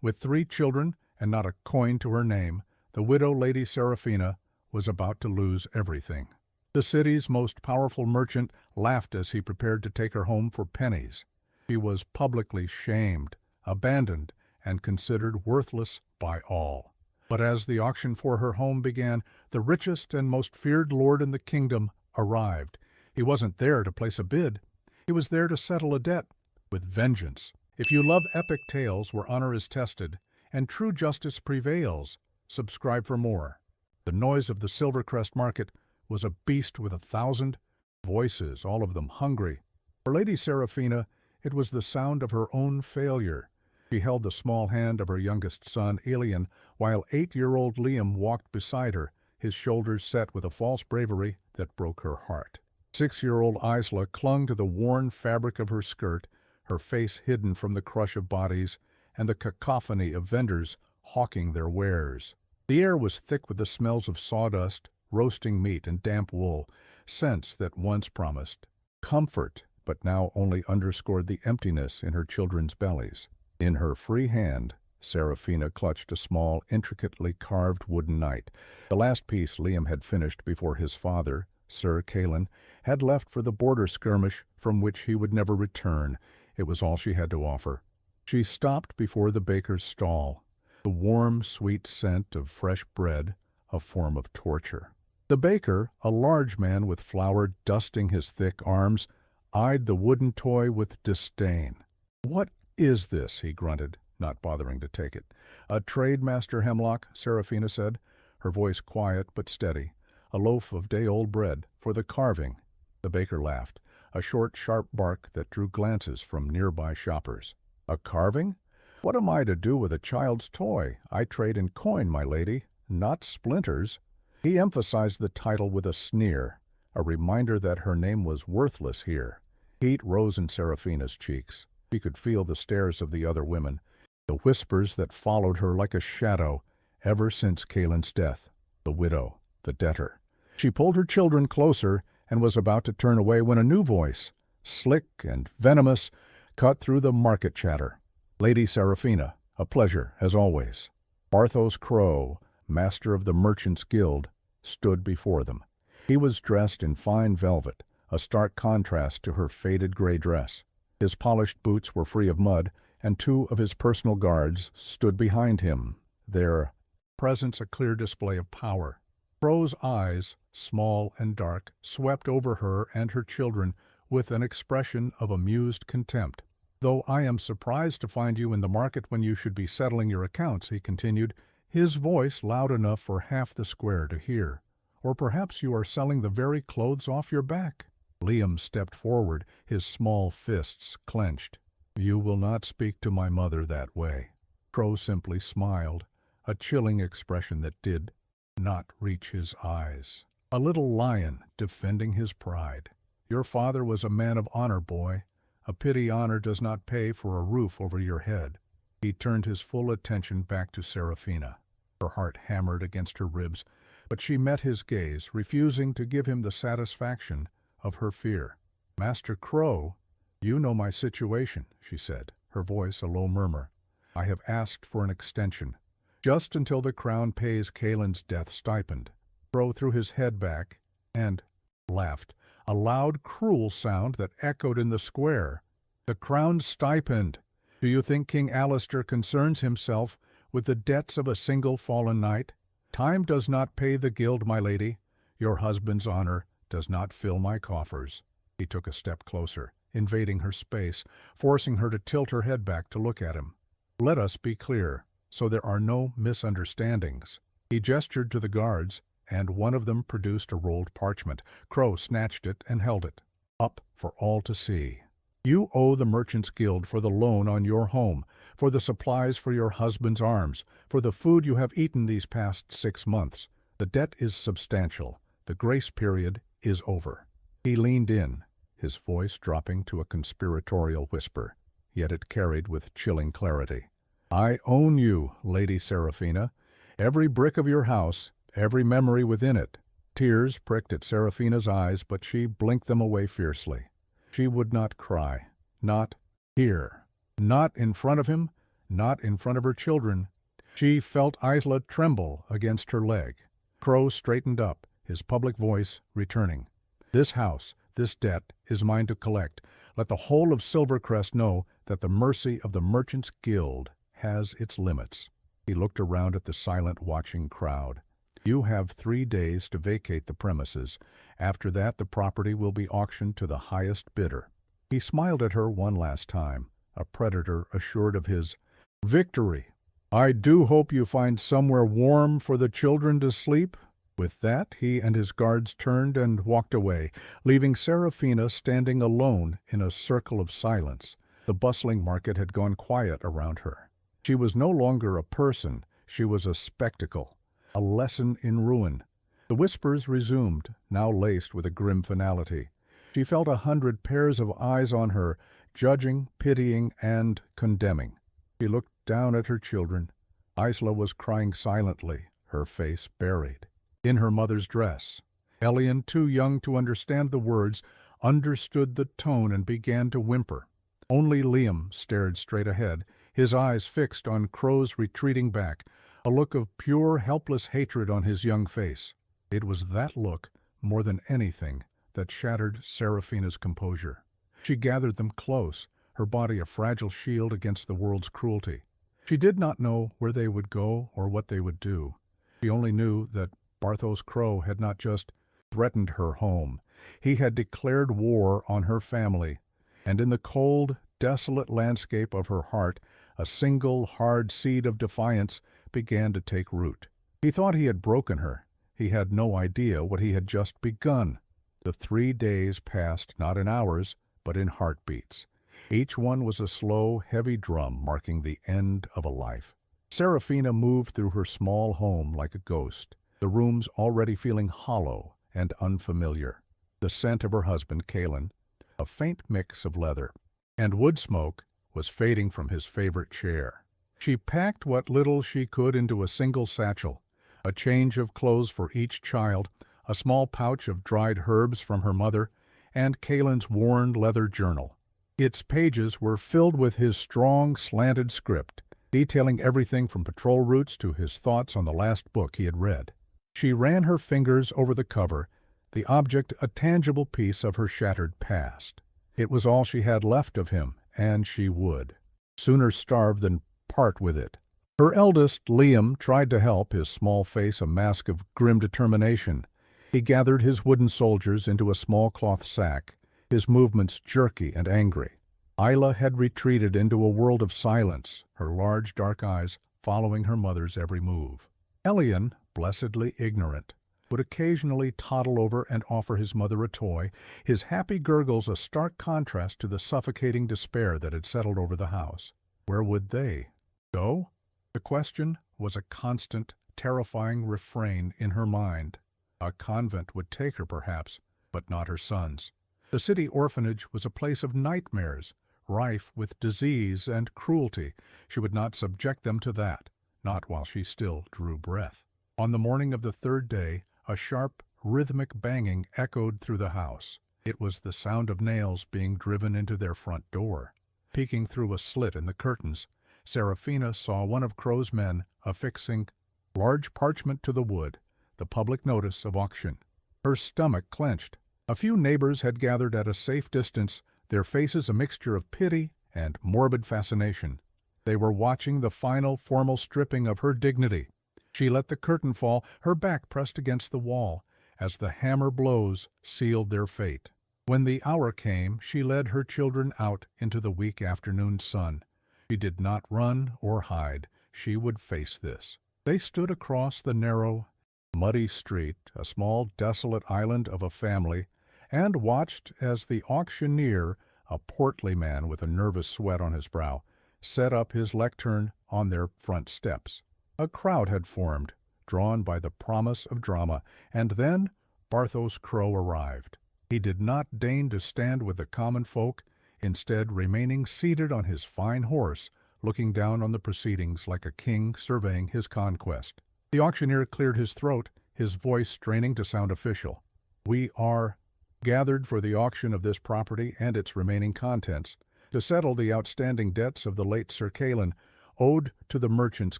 With 3 children and not a coin to her name, the widow Lady Seraphina was about to lose everything. The city's most powerful merchant laughed as he prepared to take her home for pennies. She was publicly shamed, abandoned, and considered worthless by all. But as the auction for her home began, the richest and most feared lord in the kingdom arrived. He wasn't there to place a bid. He was there to settle a debt with vengeance. If you love epic tales where honor is tested and true justice prevails, subscribe for more. The noise of the Silvercrest market was a beast with 1,000 voices, all of them hungry. For Lady Seraphina, it was the sound of her own failure. She held the small hand of her youngest son, Elian, while 8-year-old Liam walked beside her, his shoulders set with a false bravery that broke her heart. 6-year-old Isla clung to the worn fabric of her skirt, her face hidden from the crush of bodies and the cacophony of vendors hawking their wares. The air was thick with the smells of sawdust, roasting meat, and damp wool, scents that once promised comfort, but now only underscored the emptiness in her children's bellies. In her free hand, Seraphina clutched a small, intricately carved wooden knight, the last piece Liam had finished before his father, Sir Callan, had left for the border skirmish from which he would never return. It was all she had to offer. She stopped before the baker's stall, the warm, sweet scent of fresh bread, a form of torture. The baker, a large man with flour dusting his thick arms, eyed the wooden toy with disdain. "What is this?" he grunted, not bothering to take it. "A trade, Master Hemlock," Seraphina said, her voice quiet but steady. "A loaf of day-old bread, for the carving." The baker laughed, a short, sharp bark that drew glances from nearby shoppers. "A carving? What am I to do with a child's toy? I trade in coin, my lady, not splinters." He emphasized the title with a sneer, a reminder that her name was worthless here. Heat rose in Seraphina's cheeks. She could feel the stares of the other women, the whispers that followed her like a shadow ever since Callan's death, the widow, the debtor. She pulled her children closer and was about to turn away when a new voice, slick and venomous, cut through the market chatter. "Lady Seraphina, a pleasure, as always." Barthos Crow, master of the Merchants' Guild, stood before them. He was dressed in fine velvet, a stark contrast to her faded gray dress. His polished boots were free of mud, and 2 of his personal guards stood behind him, their presence a clear display of power. Crow's eyes, small and dark, swept over her and her children with an expression of amused contempt. "Though I am surprised to find you in the market when you should be settling your accounts," he continued, his voice loud enough for half the square to hear. "Or perhaps you are selling the very clothes off your back." Liam stepped forward, his small fists clenched. "You will not speak to my mother that way." Crow simply smiled, a chilling expression that did not reach his eyes. "A little lion defending his pride. Your father was a man of honor, boy. A pity honor does not pay for a roof over your head." He turned his full attention back to Seraphina. Her heart hammered against her ribs, but she met his gaze, refusing to give him the satisfaction of her fear. "Master Crow, you know my situation," she said, her voice a low murmur. "I have asked for an extension, just until the Crown pays Callan's death stipend." Crow threw his head back and laughed, a loud, cruel sound that echoed in the square. "The Crown's stipend! Do you think King Alistair concerns himself with the debts of a single fallen knight? Time does not pay the guild, my lady. Your husband's honor does not fill my coffers." He took a step closer, invading her space, forcing her to tilt her head back to look at him. "Let us be clear, so there are no misunderstandings." He gestured to the guards, and one of them produced a rolled parchment. Crow snatched it and held it up for all to see. "You owe the Merchants' Guild for the loan on your home, for the supplies for your husband's arms, for the food you have eaten these past 6 months. The debt is substantial. The grace period is over." He leaned in, his voice dropping to a conspiratorial whisper, yet it carried with chilling clarity. "I own you, Lady Seraphina, every brick of your house, every memory within it." Tears pricked at Seraphina's eyes, but she blinked them away fiercely. She would not cry, not here, not in front of him, not in front of her children. She felt Isla tremble against her leg. Crow straightened up, his public voice returning. "This house, this debt, is mine to collect. Let the whole of Silvercrest know that the mercy of the Merchants' Guild has its limits." He looked around at the silent, watching crowd. "You have 3 days to vacate the premises. After that, the property will be auctioned to the highest bidder." He smiled at her one last time, a predator assured of his victory. "I do hope you find somewhere warm for the children to sleep." With that, he and his guards turned and walked away, leaving Seraphina standing alone in a circle of silence. The bustling market had gone quiet around her. She was no longer a person, she was a spectacle, a lesson in ruin. The whispers resumed, now laced with a grim finality. She felt 100 pairs of eyes on her, judging, pitying, and condemning. She looked down at her children. Isla was crying silently, her face buried in her mother's dress. Elian, too young to understand the words, understood the tone and began to whimper. Only Liam stared straight ahead, his eyes fixed on Crow's retreating back, a look of pure, helpless hatred on his young face. It was that look, more than anything, that shattered Seraphina's composure. She gathered them close, her body a fragile shield against the world's cruelty. She did not know where they would go or what they would do. She only knew that Barthos Crow had not just threatened her home. He had declared war on her family, and in the cold, desolate landscape of her heart, a single hard seed of defiance began to take root. He thought he had broken her. He had no idea what he had just begun. The 3 days passed not in hours, but in heartbeats. Each one was a slow, heavy drum marking the end of a life. Seraphina moved through her small home like a ghost, the rooms already feeling hollow and unfamiliar. The scent of her husband, Kalen, a faint mix of leather and wood smoke, was fading from his favorite chair. She packed what little she could into a single satchel, a change of clothes for each child, a small pouch of dried herbs from her mother, and Kalen's worn leather journal. Its pages were filled with his strong, slanted script, detailing everything from patrol routes to his thoughts on the last book he had read. She ran her fingers over the cover, the object a tangible piece of her shattered past. It was all she had left of him, and she would sooner starve than part with it. Her eldest, Liam, tried to help, his small face a mask of grim determination. He gathered his wooden soldiers into a small cloth sack, his movements jerky and angry. Isla had retreated into a world of silence, her large dark eyes following her mother's every move. Elian, blessedly ignorant, would occasionally toddle over and offer his mother a toy, his happy gurgles a stark contrast to the suffocating despair that had settled over the house. Where would they go? The question was a constant, terrifying refrain in her mind. A convent would take her, perhaps, but not her sons. The city orphanage was a place of nightmares, rife with disease and cruelty. She would not subject them to that, not while she still drew breath. On the morning of the 3rd day, a sharp, rhythmic banging echoed through the house. It was the sound of nails being driven into their front door. Peeking through a slit in the curtains, Seraphina saw one of Crow's men affixing large parchment to the wood, the public notice of auction. Her stomach clenched. A few neighbors had gathered at a safe distance, their faces a mixture of pity and morbid fascination. They were watching the final formal stripping of her dignity. She let the curtain fall, her back pressed against the wall, as the hammer blows sealed their fate. When the hour came, she led her children out into the weak afternoon sun. She did not run or hide. She would face this. They stood across the narrow, muddy street, a small, desolate island of a family, and watched as the auctioneer, a portly man with a nervous sweat on his brow, set up his lectern on their front steps. A crowd had formed, drawn by the promise of drama, and then Barthos Crow arrived. He did not deign to stand with the common folk, instead remaining seated on his fine horse, looking down on the proceedings like a king surveying his conquest. The auctioneer cleared his throat, his voice straining to sound official. "We are gathered for the auction of this property and its remaining contents, to settle the outstanding debts of the late Sir Kalen, Ode to the Merchants'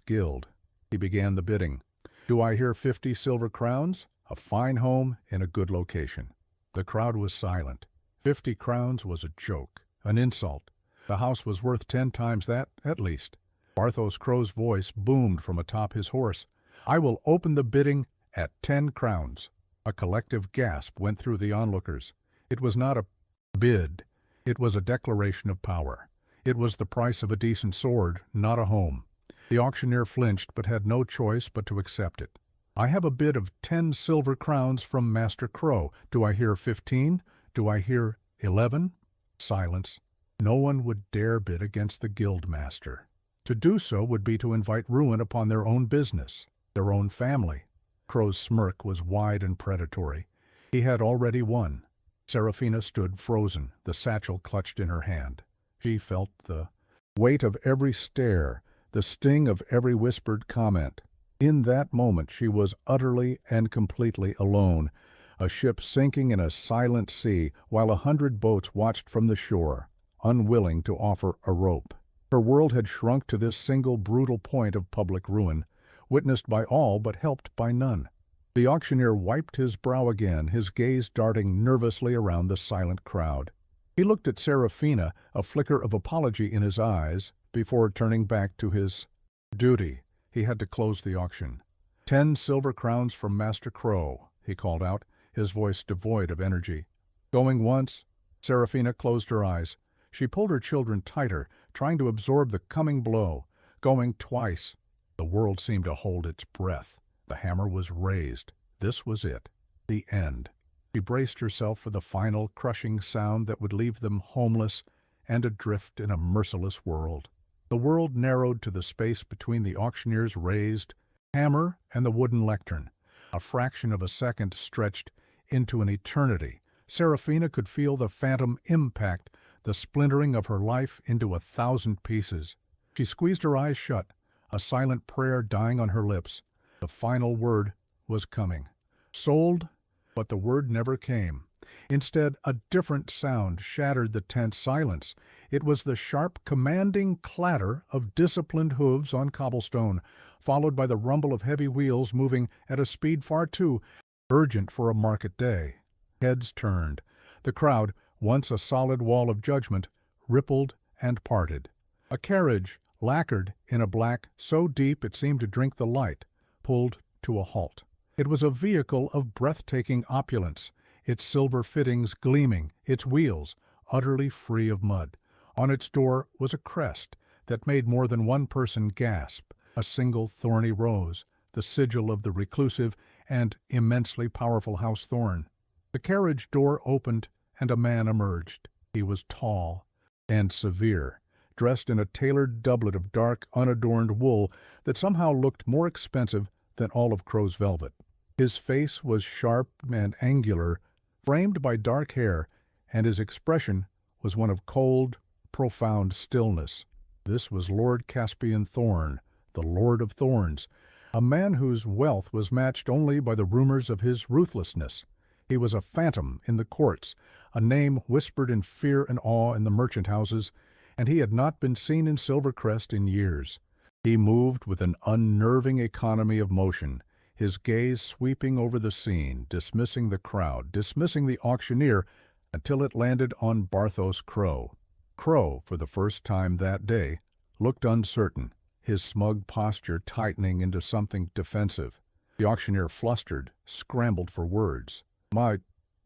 Guild. He began the bidding. Do I hear 50 silver crowns? A fine home in a good location. The crowd was silent. 50 crowns was a joke, an insult. The house was worth 10 times that, at least. Barthos Crow's voice boomed from atop his horse. I will open the bidding at 10 crowns. A collective gasp went through the onlookers. It was not a bid. It was a declaration of power. It was the price of a decent sword, not a home. The auctioneer flinched but had no choice but to accept it. I have a bid of 10 silver crowns from Master Crow. Do I hear 15? Do I hear 11? Silence. No one would dare bid against the guildmaster. To do so would be to invite ruin upon their own business, their own family. Crow's smirk was wide and predatory. He had already won. Seraphina stood frozen, the satchel clutched in her hand. She felt the weight of every stare, the sting of every whispered comment. In that moment she was utterly and completely alone, a ship sinking in a silent sea while 100 boats watched from the shore, unwilling to offer a rope. Her world had shrunk to this single brutal point of public ruin, witnessed by all but helped by none. The auctioneer wiped his brow again, his gaze darting nervously around the silent crowd. He looked at Seraphina, a flicker of apology in his eyes, before turning back to his duty. He had to close the auction. 10 silver crowns from Master Crow, he called out, his voice devoid of energy. Going once, Seraphina closed her eyes. She pulled her children tighter, trying to absorb the coming blow. Going twice, the world seemed to hold its breath. The hammer was raised. This was it. The end. She braced herself for the final, crushing sound that would leave them homeless and adrift in a merciless world. The world narrowed to the space between the auctioneer's raised hammer and the wooden lectern. A fraction of a second stretched into an eternity. Seraphina could feel the phantom impact, the splintering of her life into 1,000 pieces. She squeezed her eyes shut, a silent prayer dying on her lips. The final word was coming. Sold, but the word never came. Instead, a different sound shattered the tense silence. It was the sharp, commanding clatter of disciplined hooves on cobblestone, followed by the rumble of heavy wheels moving at a speed far too urgent for a market day. Heads turned. The crowd, once a solid wall of judgment, rippled and parted. A carriage, lacquered in a black so deep it seemed to drink the light, pulled to a halt. It was a vehicle of breathtaking opulence, its silver fittings gleaming, its wheels utterly free of mud. On its door was a crest that made more than one person gasp, a single thorny rose, the sigil of the reclusive and immensely powerful House Thorn. The carriage door opened and a man emerged. He was tall and severe, dressed in a tailored doublet of dark, unadorned wool that somehow looked more expensive than all of Crow's velvet. His face was sharp and angular, framed by dark hair, and his expression was one of cold, profound stillness. This was Lord Caspian Thorn, the Lord of Thorns, a man whose wealth was matched only by the rumors of his ruthlessness. He was a phantom in the courts, a name whispered in fear and awe in the merchant houses, and he had not been seen in Silvercrest in years. He moved with an unnerving economy of motion, his gaze sweeping over the scene, dismissing the crowd, dismissing the auctioneer, until it landed on Barthos Crow. Crow, for the first time that day, looked uncertain, his smug posture tightening into something defensive. The auctioneer flustered, scrambled for words. My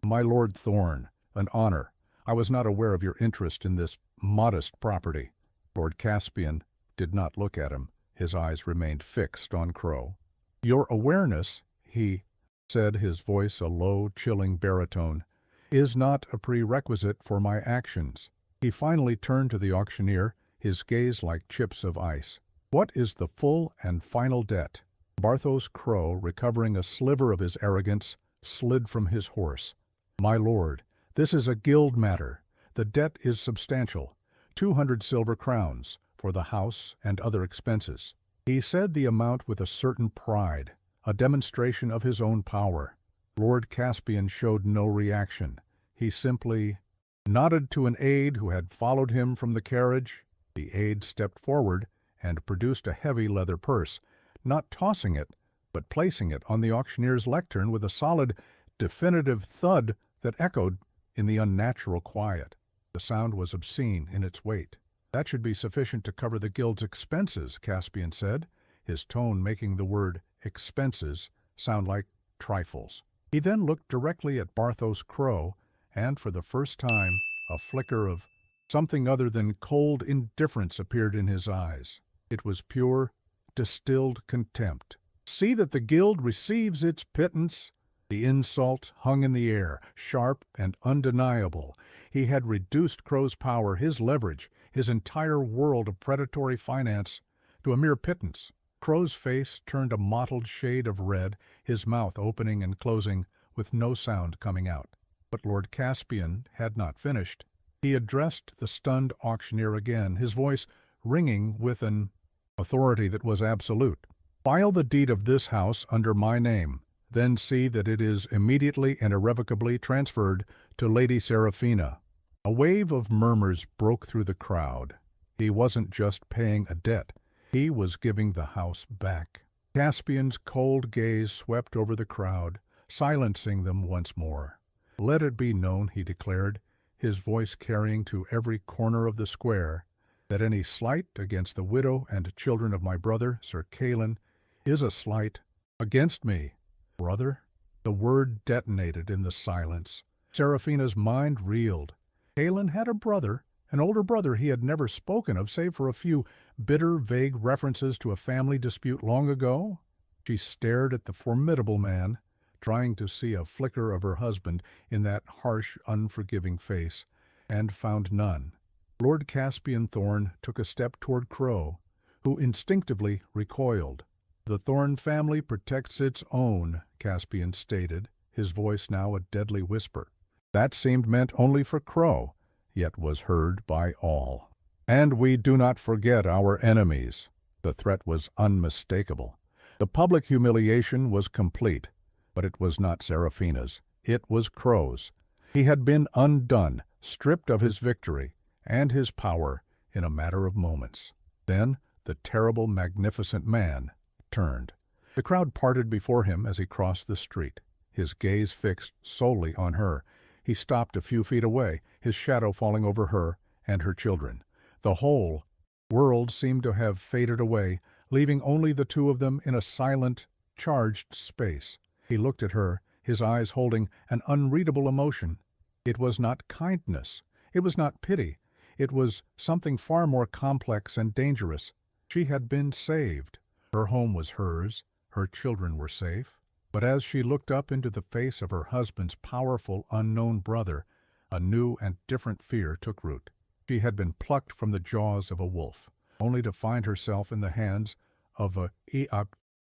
Lord Thorn, an honor. I was not aware of your interest in this modest property." Lord Caspian did not look at him. His eyes remained fixed on Crow. "Your awareness," he said, his voice a low, chilling baritone, "is not a prerequisite for my actions." He finally turned to the auctioneer, his gaze like chips of ice. "What is the full and final debt?" Barthos Crow, recovering a sliver of his arrogance, slid from his horse. "My lord, this is a guild matter. The debt is substantial, 200 silver crowns, for the house and other expenses." He said the amount with a certain pride, a demonstration of his own power. Lord Caspian showed no reaction. He simply nodded to an aide who had followed him from the carriage. The aide stepped forward and produced a heavy leather purse, not tossing it, but placing it on the auctioneer's lectern with a solid, definitive thud that echoed in the unnatural quiet. The sound was obscene in its weight. "That should be sufficient to cover the guild's expenses," Caspian said, his tone making the word expenses sound like trifles. He then looked directly at Barthos Crow, and for the first time a flicker of something other than cold indifference appeared in his eyes. It was pure, distilled contempt. "See that the guild receives its pittance." The insult hung in the air, sharp and undeniable. He had reduced Crow's power, his leverage, his entire world of predatory finance, to a mere pittance. Crow's face turned a mottled shade of red, his mouth opening and closing with no sound coming out. But Lord Caspian had not finished. He addressed the stunned auctioneer again, his voice ringing with an authority that was absolute. "File the deed of this house under my name. Then see that it is immediately and irrevocably transferred to Lady Seraphina." A wave of murmurs broke through the crowd. He wasn't just paying a debt. He was giving the house back. Caspian's cold gaze swept over the crowd, silencing them once more. "Let it be known," he declared, his voice carrying to every corner of the square, "that any slight against the widow and children of my brother, Sir Callan, is a slight against me." Brother? The word detonated in the silence. Seraphina's mind reeled. Callan had a brother, an older brother he had never spoken of save for a few bitter, vague references to a family dispute long ago. She stared at the formidable man, trying to see a flicker of her husband in that harsh, unforgiving face, and found none. Lord Caspian Thorne took a step toward Crow, who instinctively recoiled. "The Thorne family protects its own," Caspian stated, his voice now a deadly whisper. That seemed meant only for Crow, yet was heard by all. "And we do not forget our enemies." The threat was unmistakable. The public humiliation was complete, but it was not Seraphina's. It was Crow's. He had been undone, stripped of his victory and his power in a matter of moments. Then the terrible, magnificent man turned. The crowd parted before him as he crossed the street, his gaze fixed solely on her. He stopped a few feet away, his shadow falling over her and her children. The whole world seemed to have faded away, leaving only the two of them in a silent, charged space. He looked at her, his eyes holding an unreadable emotion. It was not kindness. It was not pity. It was something far more complex and dangerous. She had been saved. Her home was hers. Her children were safe. But as she looked up into the face of her husband's powerful, unknown brother, a new and different fear took root. She had been plucked from the jaws of a wolf, only to find herself in the hands of a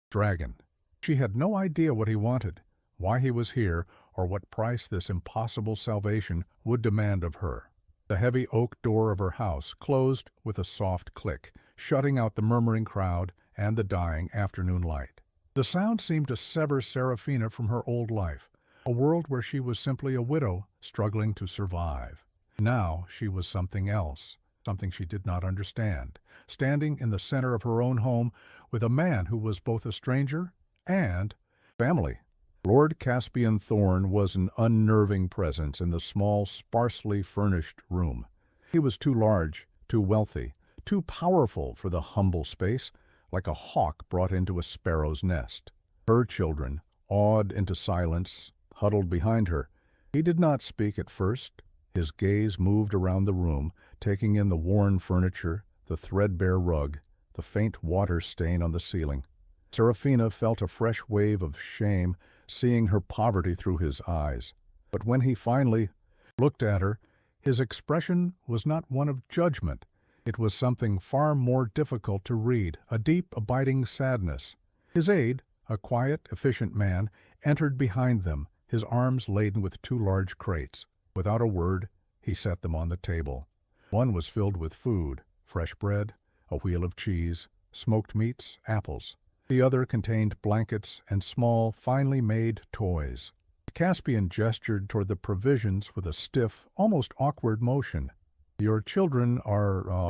dragon. She had no idea what he wanted, why he was here, or what price this impossible salvation would demand of her. The heavy oak door of her house closed with a soft click, shutting out the murmuring crowd and the dying afternoon light. The sound seemed to sever Seraphina from her old life, a world where she was simply a widow struggling to survive. Now she was something else, something she did not understand, standing in the center of her own home with a man who was both a stranger and family. Lord Caspian Thorne was an unnerving presence in the small, sparsely furnished room. He was too large, too wealthy, too powerful for the humble space, like a hawk brought into a sparrow's nest. Her children, awed into silence, huddled behind her. He did not speak at first. His gaze moved around the room, taking in the worn furniture, the threadbare rug, the faint water stain on the ceiling. Seraphina felt a fresh wave of shame, seeing her poverty through his eyes. But when he finally looked at her, his expression was not one of judgment. It was something far more difficult to read, a deep, abiding sadness. His aide, a quiet, efficient man, entered behind them, his arms laden with two large crates. Without a word, he set them on the table. One was filled with food, fresh bread, a wheel of cheese, smoked meats, apples. The other contained blankets and small, finely made toys. Caspian gestured toward the provisions with a stiff, almost awkward motion. "Your children are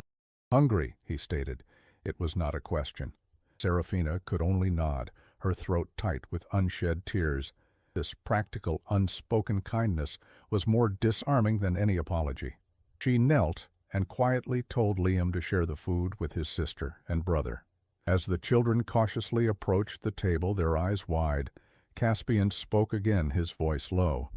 hungry," he stated, It was not a question. Seraphina could only nod, her throat tight with unshed tears. This practical, unspoken kindness was more disarming than any apology. She knelt and quietly told Liam to share the food with his sister and brother. As the children cautiously approached the table, their eyes wide, Caspian spoke again, his voice low.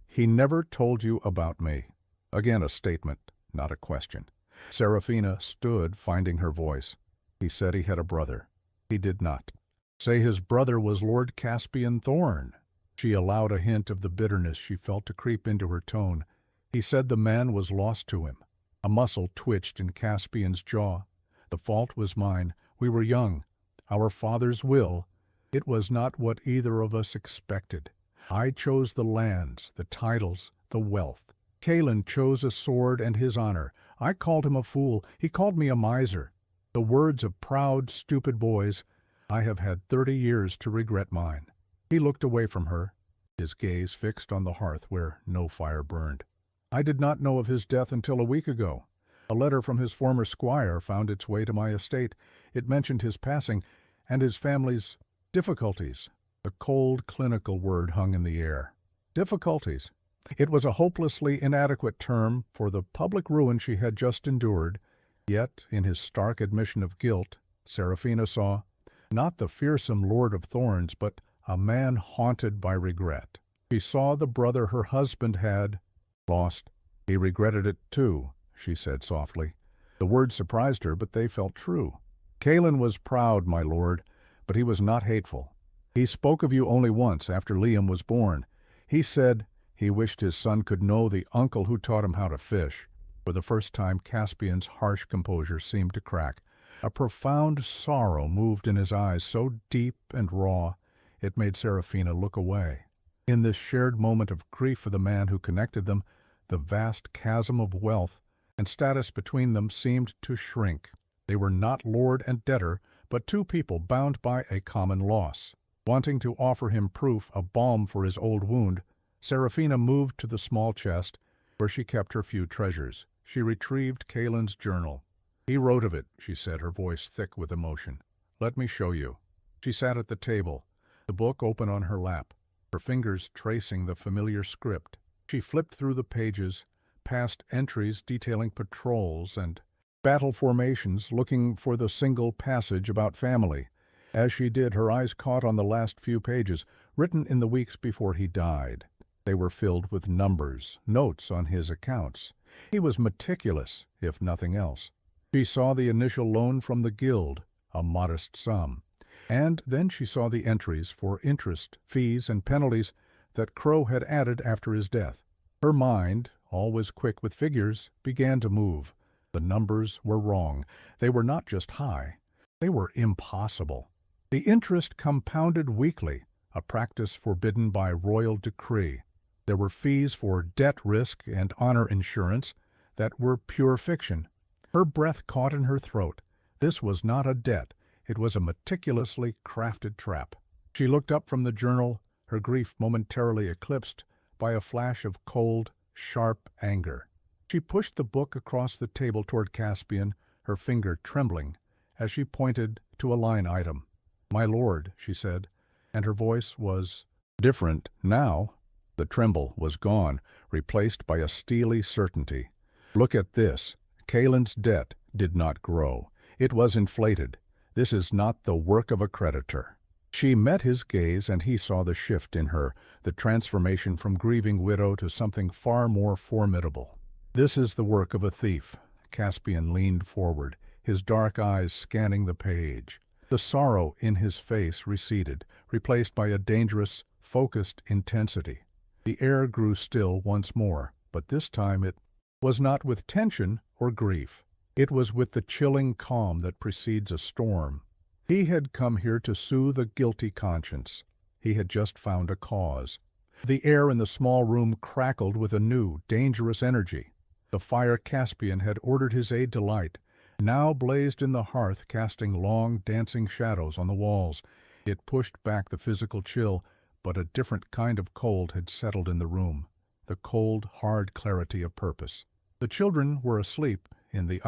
"He never told you about me." Again a statement, not a question. Seraphina stood, finding her voice. "He said he had a brother. He did not. Say his brother was Lord Caspian Thorn." She allowed a hint of the bitterness she felt to creep into her tone. "He said the man was lost to him." A muscle twitched in Caspian's jaw. "The fault was mine. We were young. Our father's will. It was not what either of us expected. I chose the lands, the titles, the wealth. Calen chose a sword and his honor. I called him a fool. He called me a miser. The words of proud, stupid boys. I have had 30 years to regret mine." He looked away from her, his gaze fixed on the hearth where no fire burned. "I did not know of his death until a week ago. A letter from his former squire found its way to my estate. It mentioned his passing and his family's difficulties." The cold, clinical word hung in the air. Difficulties. It was a hopelessly inadequate term for the public ruin she had just endured, yet in his stark admission of guilt, Seraphina saw, not the fearsome Lord of Thorns, but a man haunted by regret. She saw the brother her husband had lost. "He regretted it too," she said softly. The words surprised her, but they felt true. "Calen was proud, my lord, but he was not hateful. He spoke of you only once, after Liam was born. He said he wished his son could know the uncle who taught him how to fish." For the first time, Caspian's harsh composure seemed to crack. A profound sorrow moved in his eyes, so deep and raw, it made Seraphina look away. In this shared moment of grief for the man who connected them, the vast chasm of wealth and status between them seemed to shrink. They were not lord and debtor, but two people bound by a common loss. Wanting to offer him proof, a balm for his old wound, Seraphina moved to the small chest where she kept her few treasures. She retrieved Calen's journal. "He wrote of it," she said, her voice thick with emotion. "Let me show you." She sat at the table, the book open on her lap, her fingers tracing the familiar script. She flipped through the pages, past entries detailing patrols and battle formations, looking for the single passage about family. As she did, her eyes caught on the last few pages, written in the weeks before he died. They were filled with numbers, notes on his accounts. He was meticulous, if nothing else. She saw the initial loan from the guild, a modest sum. And then she saw the entries for interest, fees, and penalties that Crow had added after his death. Her mind, always quick with figures, began to move. The numbers were wrong. They were not just high. They were impossible. The interest compounded weekly, a practice forbidden by royal decree. There were fees for debt risk and honor insurance that were pure fiction. Her breath caught in her throat. This was not a debt. It was a meticulously crafted trap. She looked up from the journal, her grief momentarily eclipsed by a flash of cold, sharp anger. She pushed the book across the table toward Caspian, her finger trembling, as she pointed to a line item. "My lord," she said, and her voice was different now. The tremble was gone, replaced by a steely certainty. "Look at this. Calen's debt did not grow. It was inflated. This is not the work of a creditor." She met his gaze, and he saw the shift in her, the transformation from grieving widow to something far more formidable. "This is the work of a thief." Caspian leaned forward, his dark eyes scanning the page. The sorrow in his face receded, replaced by a dangerous, focused intensity. The air grew still once more, but this time it was not with tension or grief. It was with the chilling calm that precedes a storm. He had come here to soothe a guilty conscience. He had just found a cause. The air in the small room crackled with a new, dangerous energy. The fire Caspian had ordered his aide to light now blazed in the hearth, casting long, dancing shadows on the walls. It pushed back the physical chill, but a different kind of cold had settled in the room, the cold, hard clarity of purpose. The children were asleep in the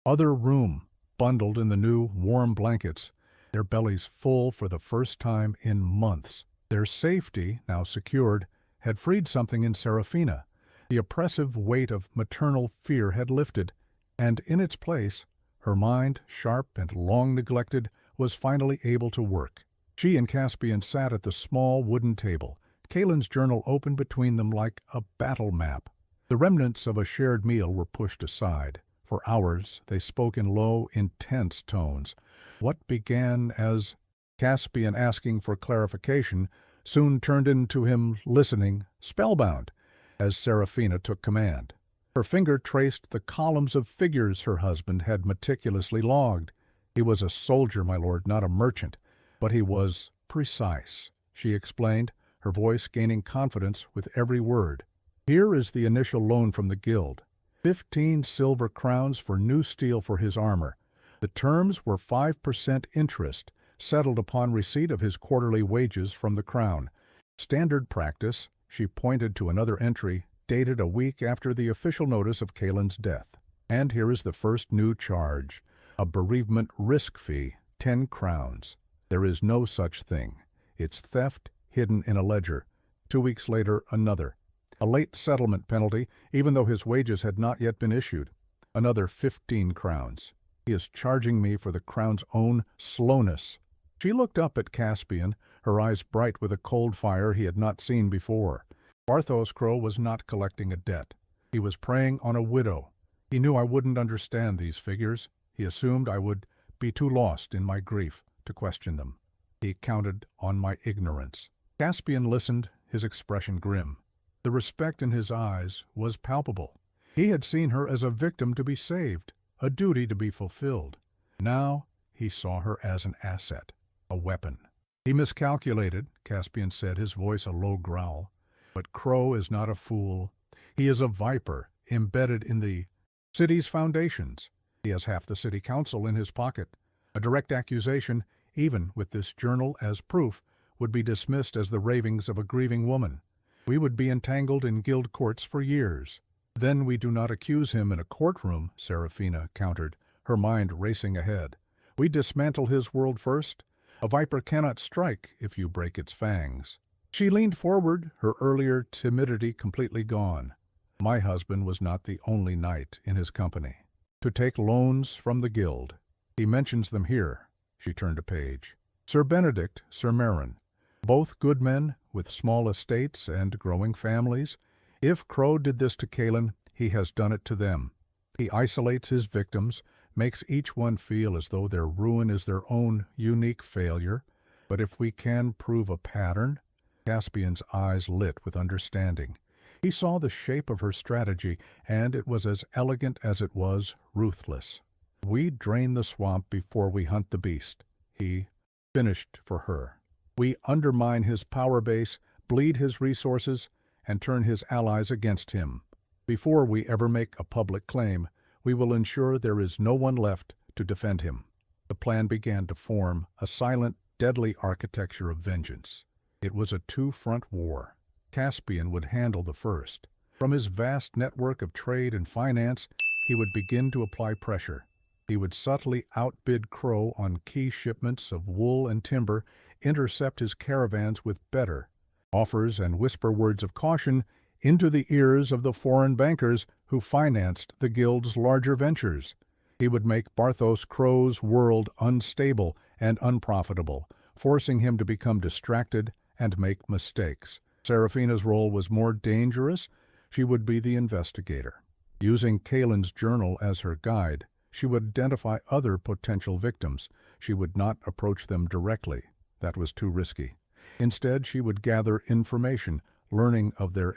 other room, bundled in the new, warm blankets, their bellies full for the first time in months. Their safety, now secured, had freed something in Serafina. The oppressive weight of maternal fear had lifted, and in its place, her mind, sharp and long neglected, was finally able to work. She and Caspian sat at the small wooden table, Kalen's journal open between them like a battle map. The remnants of a shared meal were pushed aside. For hours they spoke in low, intense tones. What began as Caspian asking for clarification soon turned into him listening, spellbound, as Serafina took command. Her finger traced the columns of figures her husband had meticulously logged. He was a soldier, my lord, not a merchant, but he was precise, she explained, her voice gaining confidence with every word. Here is the initial loan from the guild. 15 silver crowns for new steel for his armor. The terms were 5% interest, settled upon receipt of his quarterly wages from the crown. Standard practice, she pointed to another entry, dated a week after the official notice of Kalen's death. And here is the first new charge, a bereavement risk fee, 10 crowns. There is no such thing. It's theft hidden in a ledger. 2 weeks later, another. A late settlement penalty, even though his wages had not yet been issued. Another 15 crowns. He is charging me for the crown's own slowness. She looked up at Caspian, her eyes bright with a cold fire he had not seen before. Barthos Crow was not collecting a debt. He was preying on a widow. He knew I wouldn't understand these figures. He assumed I would be too lost in my grief to question them. He counted on my ignorance. Caspian listened, his expression grim. The respect in his eyes was palpable. He had seen her as a victim to be saved, a duty to be fulfilled. Now he saw her as an asset, a weapon. He miscalculated, Caspian said, his voice a low growl. But Crow is not a fool. He is a viper, embedded in the city's foundations. He has half the city council in his pocket. A direct accusation, even with this journal as proof, would be dismissed as the ravings of a grieving woman. We would be entangled in guild courts for years. Then we do not accuse him in a courtroom, Serafina countered, her mind racing ahead. We dismantle his world first. A viper cannot strike if you break its fangs. She leaned forward, her earlier timidity completely gone. My husband was not the only knight in his company. To take loans from the guild. He mentions them here. She turned a page. Sir Benedict, Sir Merrin, both good men with small estates and growing families. If Crow did this to Kalen, he has done it to them. He isolates his victims, makes each one feel as though their ruin is their own unique failure. But if we can prove a pattern, Caspian's eyes lit with understanding. He saw the shape of her strategy, and it was as elegant as it was ruthless. We drain the swamp before we hunt the beast. He finished for her. We undermine his power base, bleed his resources, and turn his allies against him. Before we ever make a public claim, we will ensure there is no one left to defend him. The plan began to form, a silent, deadly architecture of vengeance. It was a two-front war. Caspian would handle the first. From his vast network of trade and finance, he would begin to apply pressure. He would subtly outbid Crow on key shipments of wool and timber, intercept his caravans with better offers and whisper words of caution into the ears of the foreign bankers who financed the guild's larger ventures. He would make Barthos Crow's world unstable and unprofitable, forcing him to become distracted and make mistakes. Serafina's role was more dangerous. She would be the investigator. Using Kalen's journal as her guide, she would identify other potential victims. She would not approach them directly. That was too risky. Instead, she would gather information, learning of their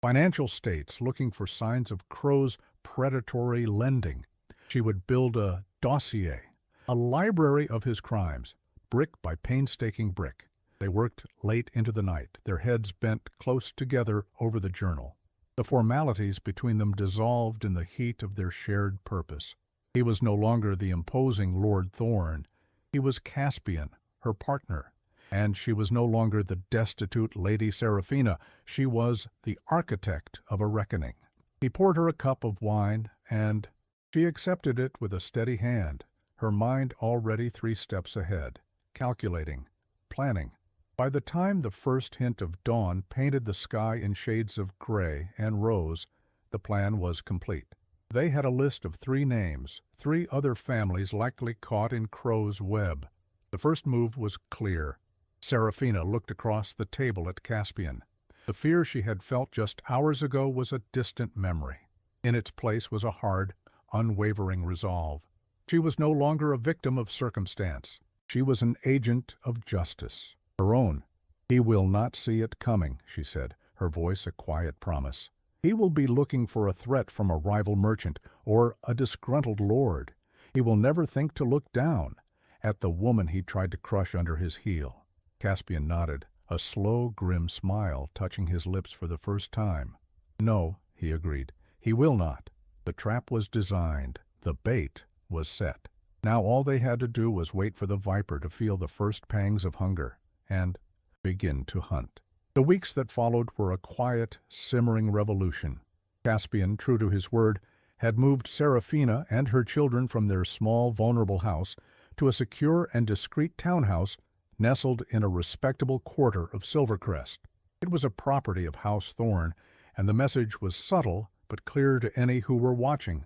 financial states, looking for signs of Crow's predatory lending. She would build a dossier, a library of his crimes, brick by painstaking brick. They worked late into the night, their heads bent close together over the journal. The formalities between them dissolved in the heat of their shared purpose. He was no longer the imposing Lord Thorn. He was Caspian, her partner. And she was no longer the destitute Lady Serafina. She was the architect of a reckoning. He poured her a cup of wine, and she accepted it with a steady hand. her mind already 3 steps ahead, calculating, planning. By the time the first hint of dawn painted the sky in shades of gray and rose, the plan was complete. They had a list of 3 names, 3 other families likely caught in Crow's web. The first move was clear. Serafina looked across the table at Caspian. The fear she had felt just hours ago was a distant memory. In its place was a hard, unwavering resolve. She was no longer a victim of circumstance. She was an agent of justice, her own. "He will not see it coming," she said, her voice a quiet promise. "He will be looking for a threat from a rival merchant or a disgruntled lord. He will never think to look down at the woman he tried to crush under his heel." Caspian nodded, a slow, grim smile touching his lips for the first time. "No," he agreed, "he will not." The trap was designed. The bait was set. Now all they had to do was wait for the viper to feel the first pangs of hunger and begin to hunt. The weeks that followed were a quiet, simmering revolution. Caspian, true to his word, had moved Serafina and her children from their small, vulnerable house to a secure and discreet townhouse nestled in a respectable quarter of Silvercrest. It was a property of House Thorn, and the message was subtle but clear to any who were watching.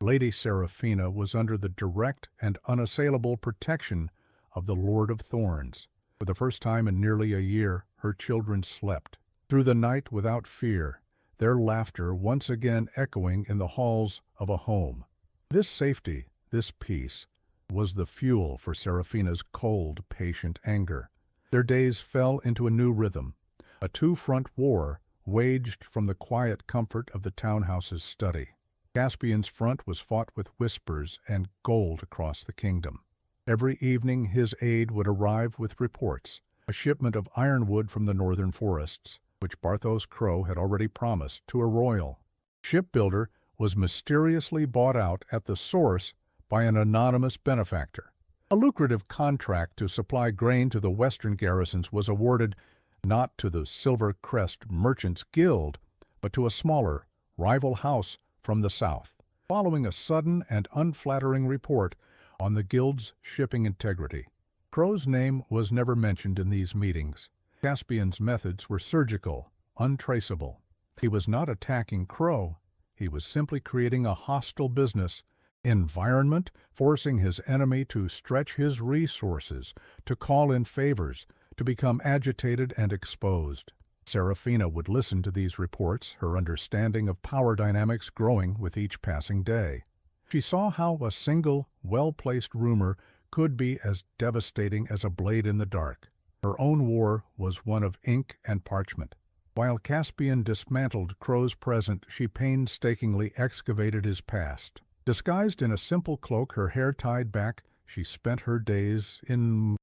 Lady Serafina was under the direct and unassailable protection of the Lord of Thorns. For the first time in nearly a year, her children slept through the night without fear, their laughter once again echoing in the halls of a home. This safety, this peace, was the fuel for Serafina's cold, patient anger. Their days fell into a new rhythm, a 2-front war waged from the quiet comfort of the townhouse's study. Caspian's front was fought with whispers and gold across the kingdom. Every evening his aide would arrive with reports, a shipment of ironwood from the northern forests, which Barthos Crow had already promised to a royal shipbuilder, was mysteriously bought out at the source by an anonymous benefactor. A lucrative contract to supply grain to the western garrisons was awarded not to the Silvercrest Merchants Guild, but to a smaller, rival house from the south, following a sudden and unflattering report on the guild's shipping integrity. Crow's name was never mentioned in these meetings. Caspian's methods were surgical, untraceable. He was not attacking Crow. He was simply creating a hostile business environment, forcing his enemy to stretch his resources, to call in favors, to become agitated and exposed. Serafina would listen to these reports, her understanding of power dynamics growing with each passing day. She saw how a single, well-placed rumor could be as devastating as a blade in the dark. Her own war was one of ink and parchment. While Caspian dismantled Crow's present, she painstakingly excavated his past. Disguised in a simple cloak, her hair tied back, she spent her days in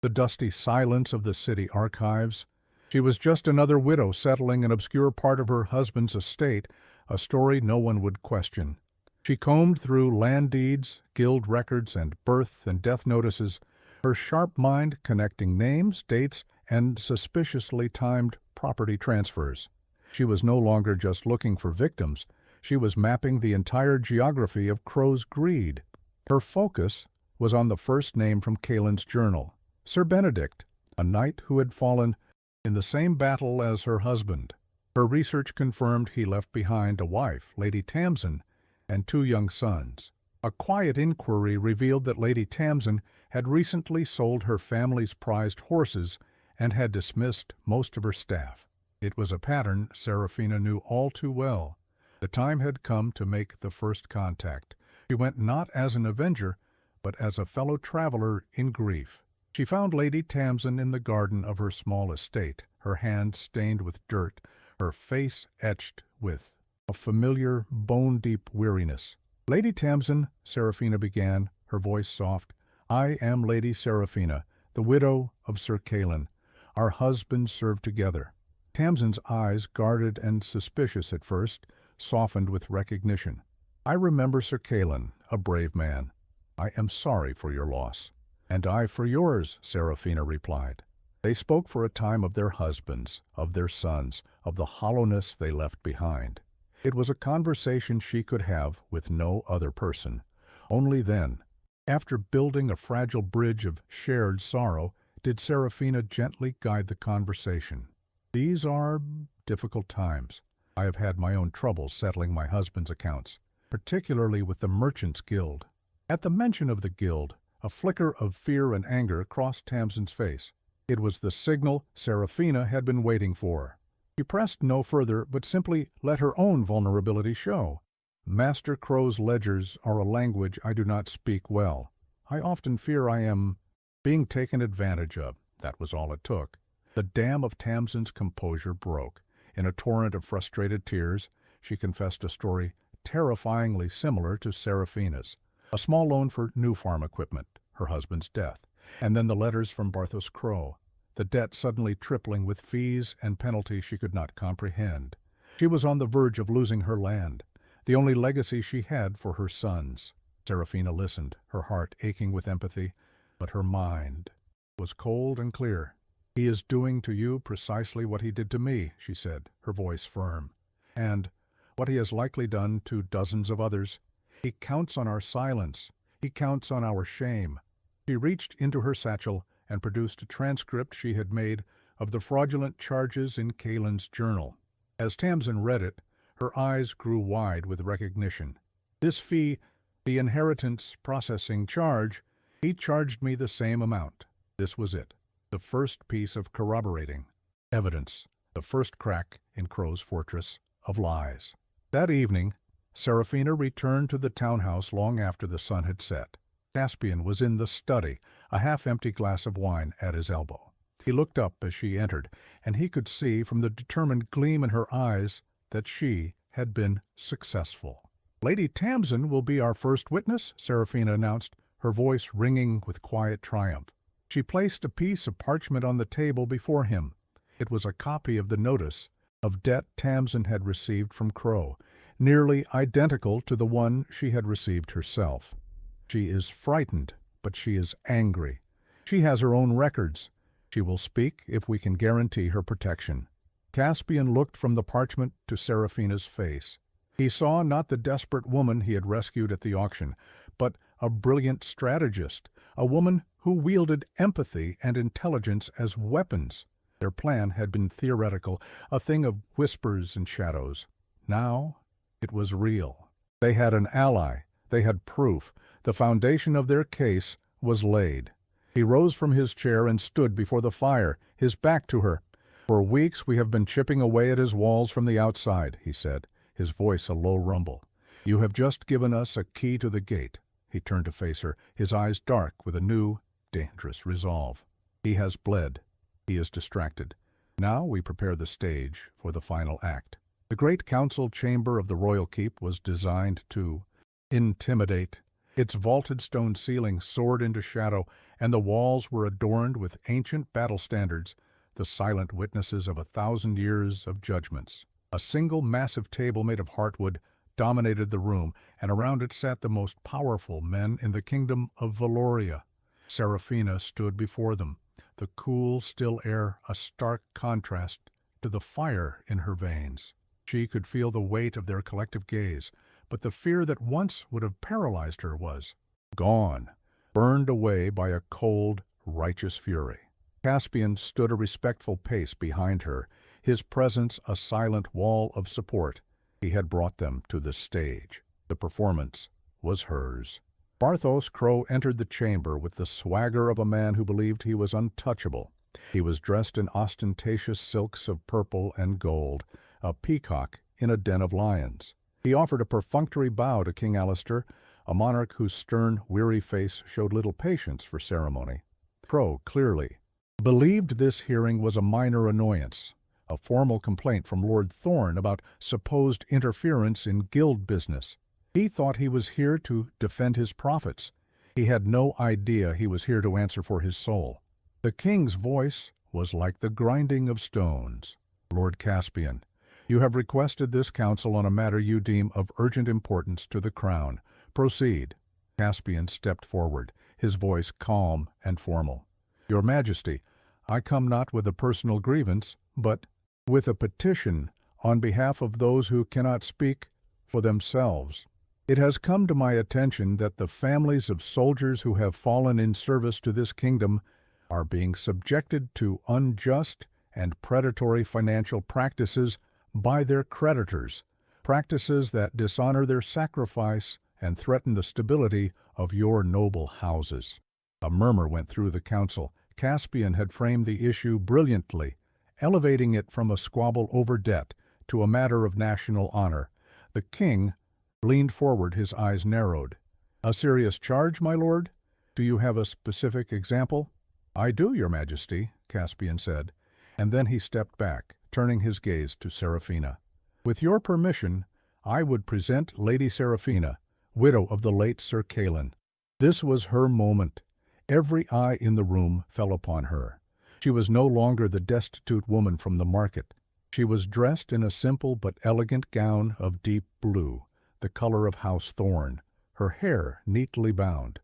the dusty silence of the city archives. She was just another widow settling an obscure part of her husband's estate, a story no one would question. She combed through land deeds, guild records, and birth and death notices, her sharp mind connecting names, dates, and suspiciously timed property transfers. She was no longer just looking for victims. She was mapping the entire geography of Crow's greed. Her focus was on the first name from Kaelin's journal, Sir Benedict, a knight who had fallen in the same battle as her husband. Her research confirmed he left behind a wife, Lady Tamsin, and 2 young sons. A quiet inquiry revealed that Lady Tamsin had recently sold her family's prized horses and had dismissed most of her staff. It was a pattern Serafina knew all too well. The time had come to make the first contact. She went not as an avenger, but as a fellow traveler in grief. She found Lady Tamsin in the garden of her small estate, her hands stained with dirt, her face etched with a familiar, bone-deep weariness. "Lady Tamsin," Serafina began, her voice soft, "I am Lady Serafina, the widow of Sir Kaelin. Our husbands served together." Tamsin's eyes, guarded and suspicious at first, softened with recognition. "I remember Sir Kaelin, a brave man. I am sorry for your loss." "And I for yours," Serafina replied. They spoke for a time of their husbands, of their sons, of the hollowness they left behind. It was a conversation she could have with no other person. Only then, After building a fragile bridge of shared sorrow, did Seraphina gently guide the conversation. These are difficult times. I have had my own troubles settling my husband's accounts, particularly with the Merchants' Guild. At the mention of the guild, a flicker of fear and anger crossed Tamsin's face. It was the signal Seraphina had been waiting for. She pressed no further, but simply let her own vulnerability show. Master Crow's ledgers are a language I do not speak well. I often fear I am being taken advantage of. That was all it took. The dam of Tamsin's composure broke. In a torrent of frustrated tears, she confessed a story terrifyingly similar to Seraphina's. A small loan for new farm equipment, her husband's death, and then the letters from Barthos Crow, the debt suddenly tripling with fees and penalties she could not comprehend. She was on the verge of losing her land, the only legacy she had for her sons. Seraphina listened, her heart aching with empathy, but her mind was cold and clear. "He is doing to you precisely what he did to me," she said, her voice firm, "and what he has likely done to dozens of others. He counts on our silence. He counts on our shame." She reached into her satchel and produced a transcript she had made of the fraudulent charges in Caelan's journal. As Tamsin read it, her eyes grew wide with recognition. "This fee, the inheritance processing charge, he charged me the same amount." This was it, the first piece of corroborating evidence, the first crack in Crow's fortress of lies. That evening, Seraphina returned to the townhouse long after the sun had set. Caspian was in the study, a half-empty glass of wine at his elbow. He looked up as she entered, and he could see from the determined gleam in her eyes that she had been successful. "Lady Tamsin will be our first witness," Seraphina announced, her voice ringing with quiet triumph. She placed a piece of parchment on the table before him. It was a copy of the notice of debt Tamsin had received from Crow, nearly identical to the one she had received herself. "She is frightened, but she is angry. She has her own records. She will speak if we can guarantee her protection." Caspian looked from the parchment to Seraphina's face. He saw not the desperate woman he had rescued at the auction, but a brilliant strategist, a woman who wielded empathy and intelligence as weapons. Their plan had been theoretical, a thing of whispers and shadows. Now it was real. They had an ally. They had proof. The foundation of their case was laid. He rose from his chair and stood before the fire, his back to her. "For weeks we have been chipping away at his walls from the outside," he said, his voice a low rumble. "You have just given us a key to the gate." He turned to face her, his eyes dark with a new, dangerous resolve. "He has bled. He is distracted. Now we prepare the stage for the final act." The great council chamber of the royal keep was designed to intimidate. Its vaulted stone ceiling soared into shadow, and the walls were adorned with ancient battle standards, the silent witnesses of 1,000 years of judgments. A single massive table made of heartwood dominated the room, and around it sat the most powerful men in the kingdom of Valoria. Seraphina stood before them, the cool, still air a stark contrast to the fire in her veins. She could feel the weight of their collective gaze, but the fear that once would have paralyzed her was gone, burned away by a cold, righteous fury. Caspian stood a respectful pace behind her, his presence a silent wall of support. He had brought them to the stage. The performance was hers. Barthos Crow entered the chamber with the swagger of a man who believed he was untouchable. He was dressed in ostentatious silks of purple and gold, a peacock in a den of lions. He offered a perfunctory bow to King Alistair, a monarch whose stern, weary face showed little patience for ceremony. Crow clearly believed this hearing was a minor annoyance, a formal complaint from Lord Thorne about supposed interference in guild business. He thought he was here to defend his profits. He had no idea he was here to answer for his soul. The king's voice was like the grinding of stones. "Lord Caspian, you have requested this council on a matter you deem of urgent importance to the crown. Proceed." Caspian stepped forward, his voice calm and formal. "Your Majesty, I come not with a personal grievance, but with a petition on behalf of those who cannot speak for themselves." It has come to my attention that the families of soldiers who have fallen in service to this kingdom are being subjected to unjust and predatory financial practices by their creditors, practices that dishonor their sacrifice and threaten the stability of your noble houses." A murmur went through the council. Caspian had framed the issue brilliantly, elevating it from a squabble over debt to a matter of national honor. The king leaned forward, his eyes narrowed. "A serious charge, my lord? Do you have a specific example?" "I do, your majesty," Caspian said, and then he stepped back, turning his gaze to Seraphina. "With your permission, I would present Lady Seraphina, widow of the late Sir Calin." This was her moment. Every eye in the room fell upon her. She was no longer the destitute woman from the market. She was dressed in a simple but elegant gown of deep blue, the color of house thorn, her hair neatly bound.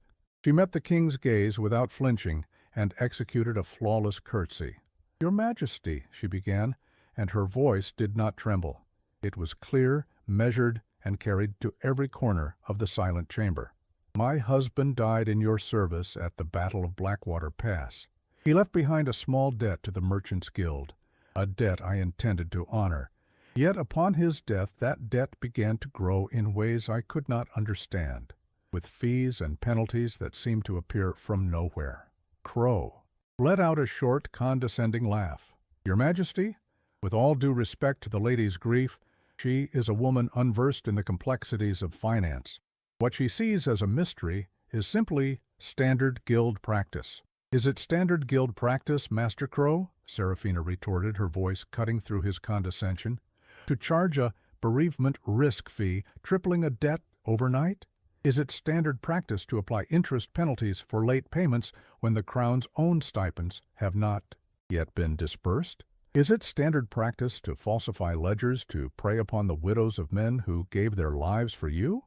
She met the king's gaze without flinching and executed a flawless curtsy. "Your Majesty," she began, and her voice did not tremble. It was clear, measured, and carried to every corner of the silent chamber. "My husband died in your service at the Battle of Blackwater Pass. He left behind a small debt to the Merchants' Guild, a debt I intended to honor. Yet upon his death that debt began to grow in ways I could not understand, with fees and penalties that seemed to appear from nowhere." Crow let out a short, condescending laugh. "Your Majesty, with all due respect to the lady's grief, she is a woman unversed in the complexities of finance. What she sees as a mystery is simply standard guild practice." "Is it standard guild practice, Master Crow?" Seraphina retorted, her voice cutting through his condescension. "To charge a bereavement risk fee, tripling a debt overnight? Is it standard practice to apply interest penalties for late payments when the Crown's own stipends have not yet been disbursed? Is it standard practice to falsify ledgers to prey upon the widows of men who gave their lives for you?"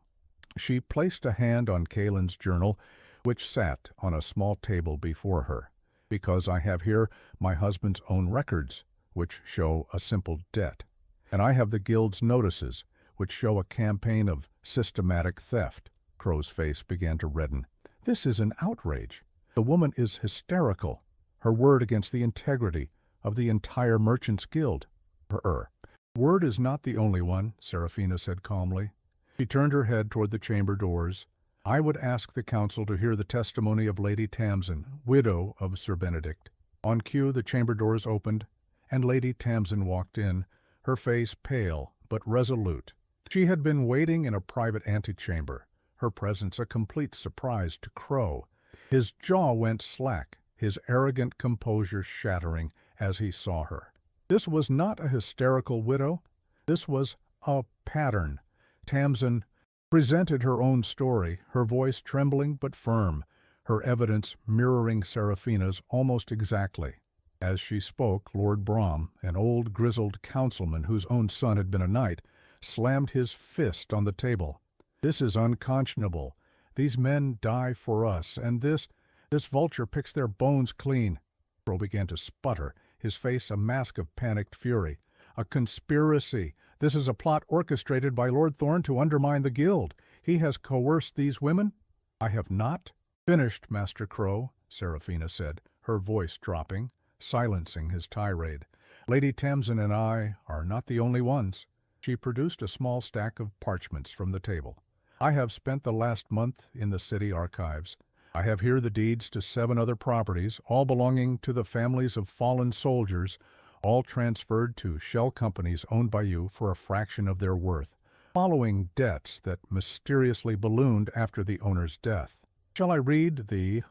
She placed a hand on Calen's journal, which sat on a small table before her. "Because I have here my husband's own records, which show a simple debt. And I have the guild's notices, which show a campaign of systematic theft." Crow's face began to redden. "This is an outrage. The woman is hysterical. Her word against the integrity of the entire Merchants' Guild." Her word is not the only one," Seraphina said calmly. She turned her head toward the chamber doors. "I would ask the council to hear the testimony of Lady Tamsin, widow of Sir Benedict." On cue, the chamber doors opened, and Lady Tamsin walked in, her face pale but resolute. She had been waiting in a private antechamber, her presence a complete surprise to Crow. His jaw went slack, his arrogant composure shattering as he saw her. This was not a hysterical widow. This was a pattern. Tamsin presented her own story, her voice trembling but firm, her evidence mirroring Seraphina's almost exactly. As she spoke, Lord Brom, an old grizzled councilman whose own son had been a knight, slammed his fist on the table. "This is unconscionable. These men die for us, and this vulture picks their bones clean." Crow began to sputter, his face a mask of panicked fury. "A conspiracy. This is a plot orchestrated by Lord Thorne to undermine the guild. He has coerced these women." "I have not finished, Master Crow," Seraphina said, her voice dropping, silencing his tirade. "Lady Tamsin and I are not the only ones." She produced a small stack of parchments from the table. "I have spent the last month in the city archives. I have here the deeds to 7 other properties, all belonging to the families of fallen soldiers, all transferred to shell companies owned by you for a fraction of their worth, following debts that mysteriously ballooned after the owner's death. Shall I read the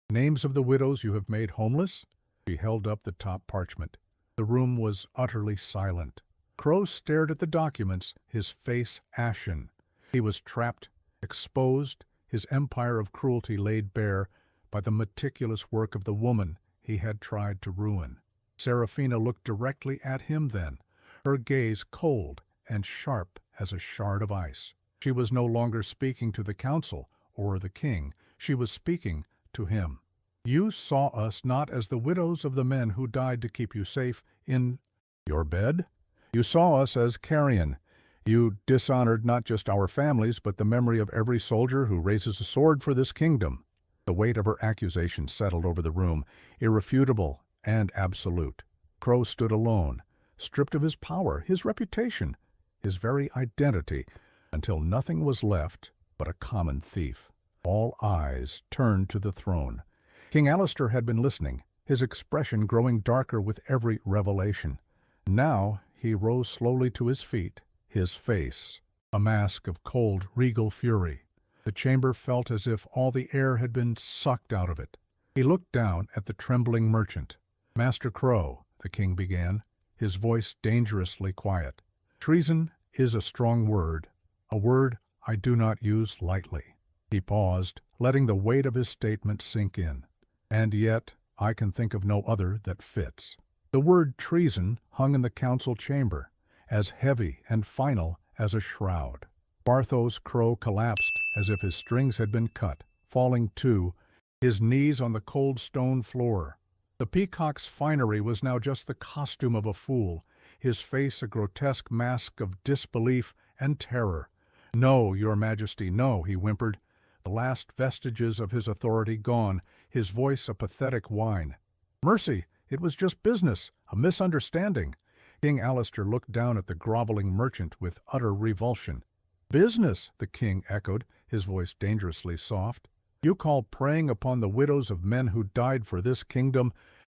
names of the widows you have made homeless?" She held up the top parchment. The room was utterly silent. Crow stared at the documents, his face ashen. He was trapped, exposed, his empire of cruelty laid bare by the meticulous work of the woman he had tried to ruin. Seraphina looked directly at him then, her gaze cold and sharp as a shard of ice. She was no longer speaking to the council or the king. She was speaking to him. "You saw us not as the widows of the men who died to keep you safe in your bed. You saw us as carrion. You dishonored not just our families, but the memory of every soldier who raises a sword for this kingdom." The weight of her accusation settled over the room, irrefutable and absolute. Crow stood alone, stripped of his power, his reputation, his very identity, until nothing was left but a common thief. All eyes turned to the throne. King Alistair had been listening, his expression growing darker with every revelation. Now he rose slowly to his feet, his face a mask of cold, regal fury. The chamber felt as if all the air had been sucked out of it. He looked down at the trembling merchant. "Master Crow," the king began, his voice dangerously quiet. "Treason is a strong word, a word I do not use lightly." He paused, letting the weight of his statement sink in. "And yet I can think of no other that fits." The word treason hung in the council chamber, as heavy and final as a shroud. Barthos Crow collapsed as if his strings had been cut, falling to his knees on the cold stone floor. The peacock's finery was now just the costume of a fool, his face a grotesque mask of disbelief and terror. "No, your majesty, no," he whimpered, the last vestiges of his authority gone, his voice a pathetic whine. "Mercy, it was just business, a misunderstanding." King Alistair looked down at the groveling merchant with utter revulsion. "Business," the king echoed, his voice dangerously soft. "You call preying upon the widows of men who died for this kingdom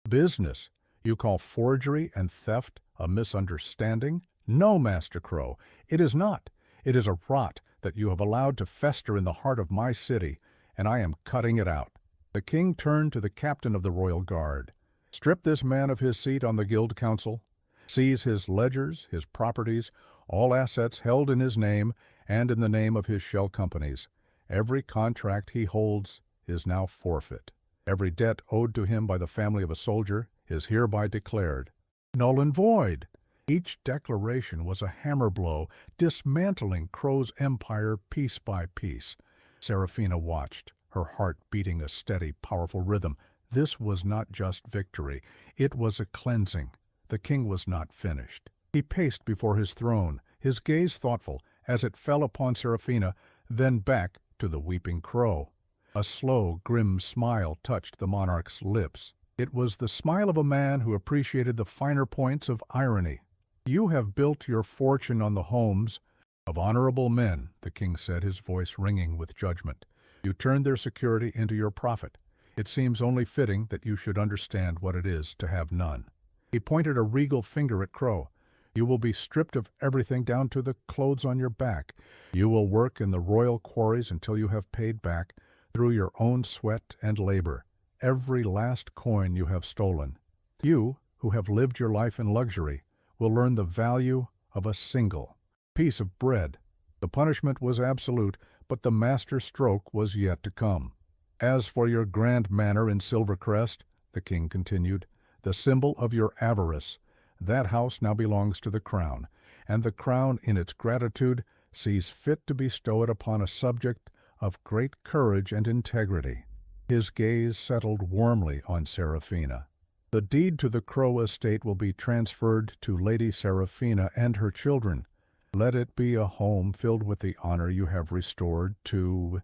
business? You call forgery and theft a misunderstanding? No, Master Crow, it is not. It is a rot that you have allowed to fester in the heart of my city, and I am cutting it out." The king turned to the captain of the royal guard. "Strip this man of his seat on the guild council. Seize his ledgers, his properties, all assets held in his name and in the name of his shell companies. Every contract he holds is now forfeit. Every debt owed to him by the family of a soldier is hereby declared null and void." Each declaration was a hammer blow, dismantling Crow's empire piece by piece. Seraphina watched, her heart beating a steady, powerful rhythm. This was not just victory. It was a cleansing. The king was not finished. He paced before his throne, his gaze thoughtful, as it fell upon Seraphina, then back to the weeping Crow. A slow, grim smile touched the monarch's lips. It was the smile of a man who appreciated the finer points of irony. "You have built your fortune on the homes of honorable men," the king said, his voice ringing with judgment. "You turned their security into your profit. It seems only fitting that you should understand what it is to have none." He pointed a regal finger at Crow. "You will be stripped of everything down to the clothes on your back. You will work in the royal quarries until you have paid back, through your own sweat and labor, every last coin you have stolen. You, who have lived your life in luxury, will learn the value of a single piece of bread." The punishment was absolute, but the master stroke was yet to come. "As for your grand manor in Silvercrest," the king continued, "the symbol of your avarice, that house now belongs to the crown, and the crown in its gratitude sees fit to bestow it upon a subject of great courage and integrity." His gaze settled warmly on Seraphina. "The deed to the Crow estate will be transferred to Lady Seraphina and her children. Let it be a home filled with the honor you have restored to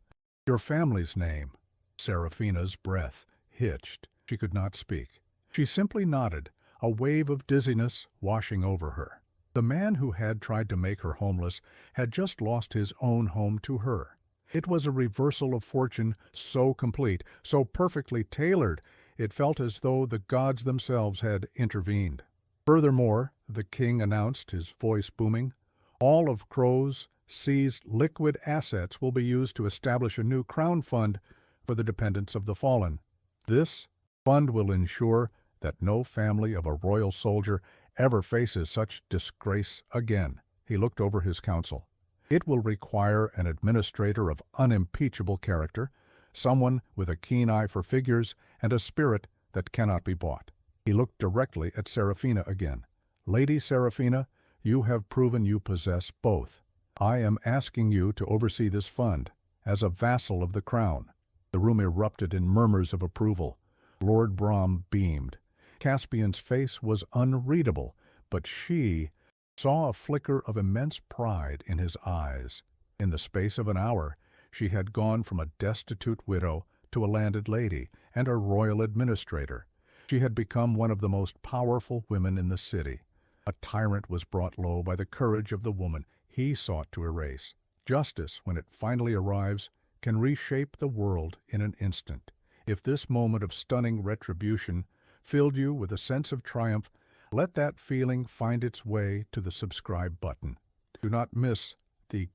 your family's name." Seraphina's breath hitched. She could not speak. She simply nodded, a wave of dizziness washing over her. The man who had tried to make her homeless had just lost his own home to her. It was a reversal of fortune so complete, so perfectly tailored, it felt as though the gods themselves had intervened. "Furthermore," the king announced, his voice booming, "all of Crow's seized liquid assets will be used to establish a new crown fund for the dependents of the fallen. This fund will ensure that no family of a royal soldier ever faces such disgrace again." He looked over his council. "It will require an administrator of unimpeachable character, someone with a keen eye for figures and a spirit that cannot be bought." He looked directly at Seraphina again. "Lady Seraphina, you have proven you possess both. I am asking you to oversee this fund, as a vassal of the crown." The room erupted in murmurs of approval. Lord Brom beamed. Caspian's face was unreadable, but she saw a flicker of immense pride in his eyes. In the space of an hour, she had gone from a destitute widow to a landed lady and a royal administrator. She had become one of the most powerful women in the city. A tyrant was brought low by the courage of the woman he sought to erase. Justice, when it finally arrives, can reshape the world in an instant. If this moment of stunning retribution filled you with a sense of triumph, let that feeling find its way to the subscribe button. Do not miss the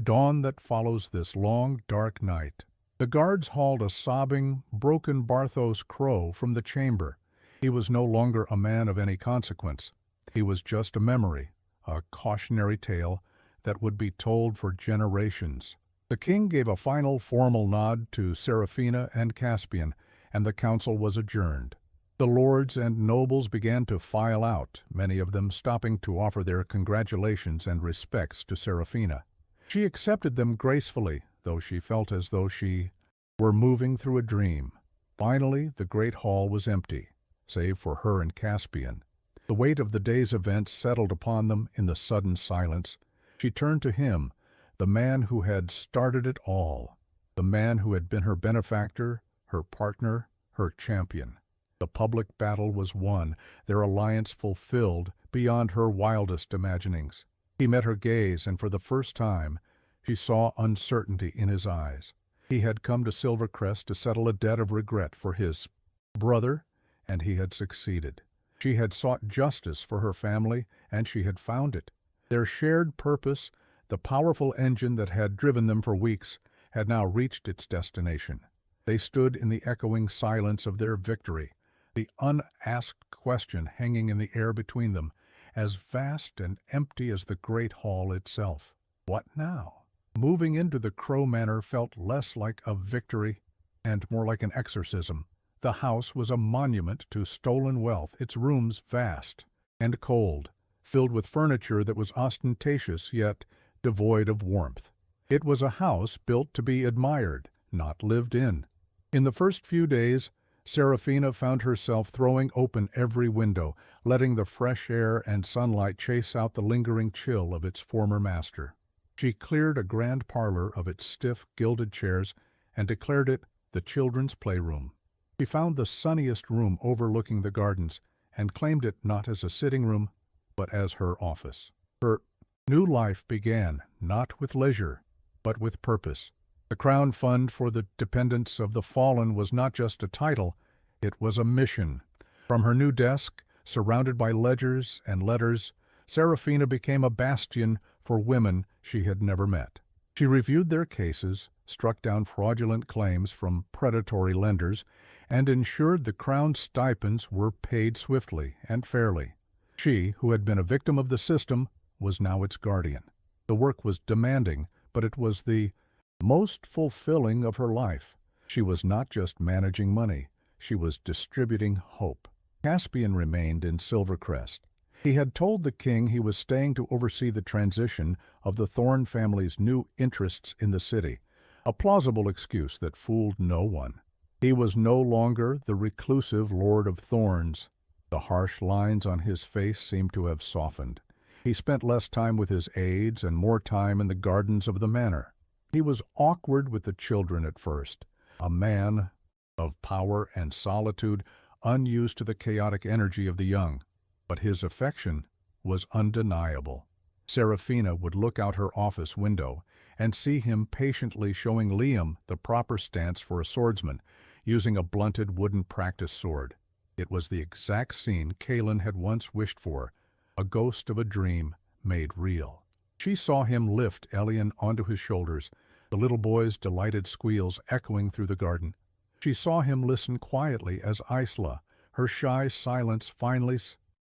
dawn that follows this long, dark night. The guards hauled a sobbing, broken Barthos Crow from the chamber. He was no longer a man of any consequence. He was just a memory, a cautionary tale that would be told for generations. The king gave a final formal nod to Seraphina and Caspian, and the council was adjourned. The lords and nobles began to file out, many of them stopping to offer their congratulations and respects to Seraphina. She accepted them gracefully, though she felt as though she were moving through a dream. Finally, the great hall was empty, save for her and Caspian. The weight of the day's events settled upon them in the sudden silence. She turned to him, the man who had started it all, the man who had been her benefactor, her partner, her champion. The public battle was won, their alliance fulfilled beyond her wildest imaginings. He met her gaze, and for the first time, she saw uncertainty in his eyes. He had come to Silvercrest to settle a debt of regret for his brother, and he had succeeded. She had sought justice for her family, and she had found it. Their shared purpose, the powerful engine that had driven them for weeks, had now reached its destination. They stood in the echoing silence of their victory, the unasked question hanging in the air between them, as vast and empty as the great hall itself. What now? Moving into the Crow Manor felt less like a victory and more like an exorcism. The house was a monument to stolen wealth, its rooms vast and cold, filled with furniture that was ostentatious yet devoid of warmth. It was a house built to be admired, not lived in. In the first few days, Seraphina found herself throwing open every window, letting the fresh air and sunlight chase out the lingering chill of its former master. She cleared a grand parlor of its stiff, gilded chairs and declared it the children's playroom. She found the sunniest room overlooking the gardens and claimed it not as a sitting room, but as her office. Her new life began not with leisure, but with purpose. The Crown Fund for the Dependents of the Fallen was not just a title, it was a mission. From her new desk, surrounded by ledgers and letters, Seraphina became a bastion for women she had never met. She reviewed their cases, struck down fraudulent claims from predatory lenders, and ensured the Crown's stipends were paid swiftly and fairly. She, who had been a victim of the system, was now its guardian. The work was demanding, but it was the most fulfilling of her life. She was not just managing money, she was distributing hope. Caspian remained in Silvercrest. He had told the king he was staying to oversee the transition of the Thorn family's new interests in the city, a plausible excuse that fooled no one. He was no longer the reclusive Lord of Thorns. The harsh lines on his face seemed to have softened. He spent less time with his aides and more time in the gardens of the manor. He was awkward with the children at first, a man of power and solitude, unused to the chaotic energy of the young. But his affection was undeniable. Seraphina would look out her office window and see him patiently showing Liam the proper stance for a swordsman, using a blunted wooden practice sword. It was the exact scene Kaelin had once wished for, a ghost of a dream made real. She saw him lift Elian onto his shoulders, the little boy's delighted squeals echoing through the garden. She saw him listen quietly as Isla, her shy silence finally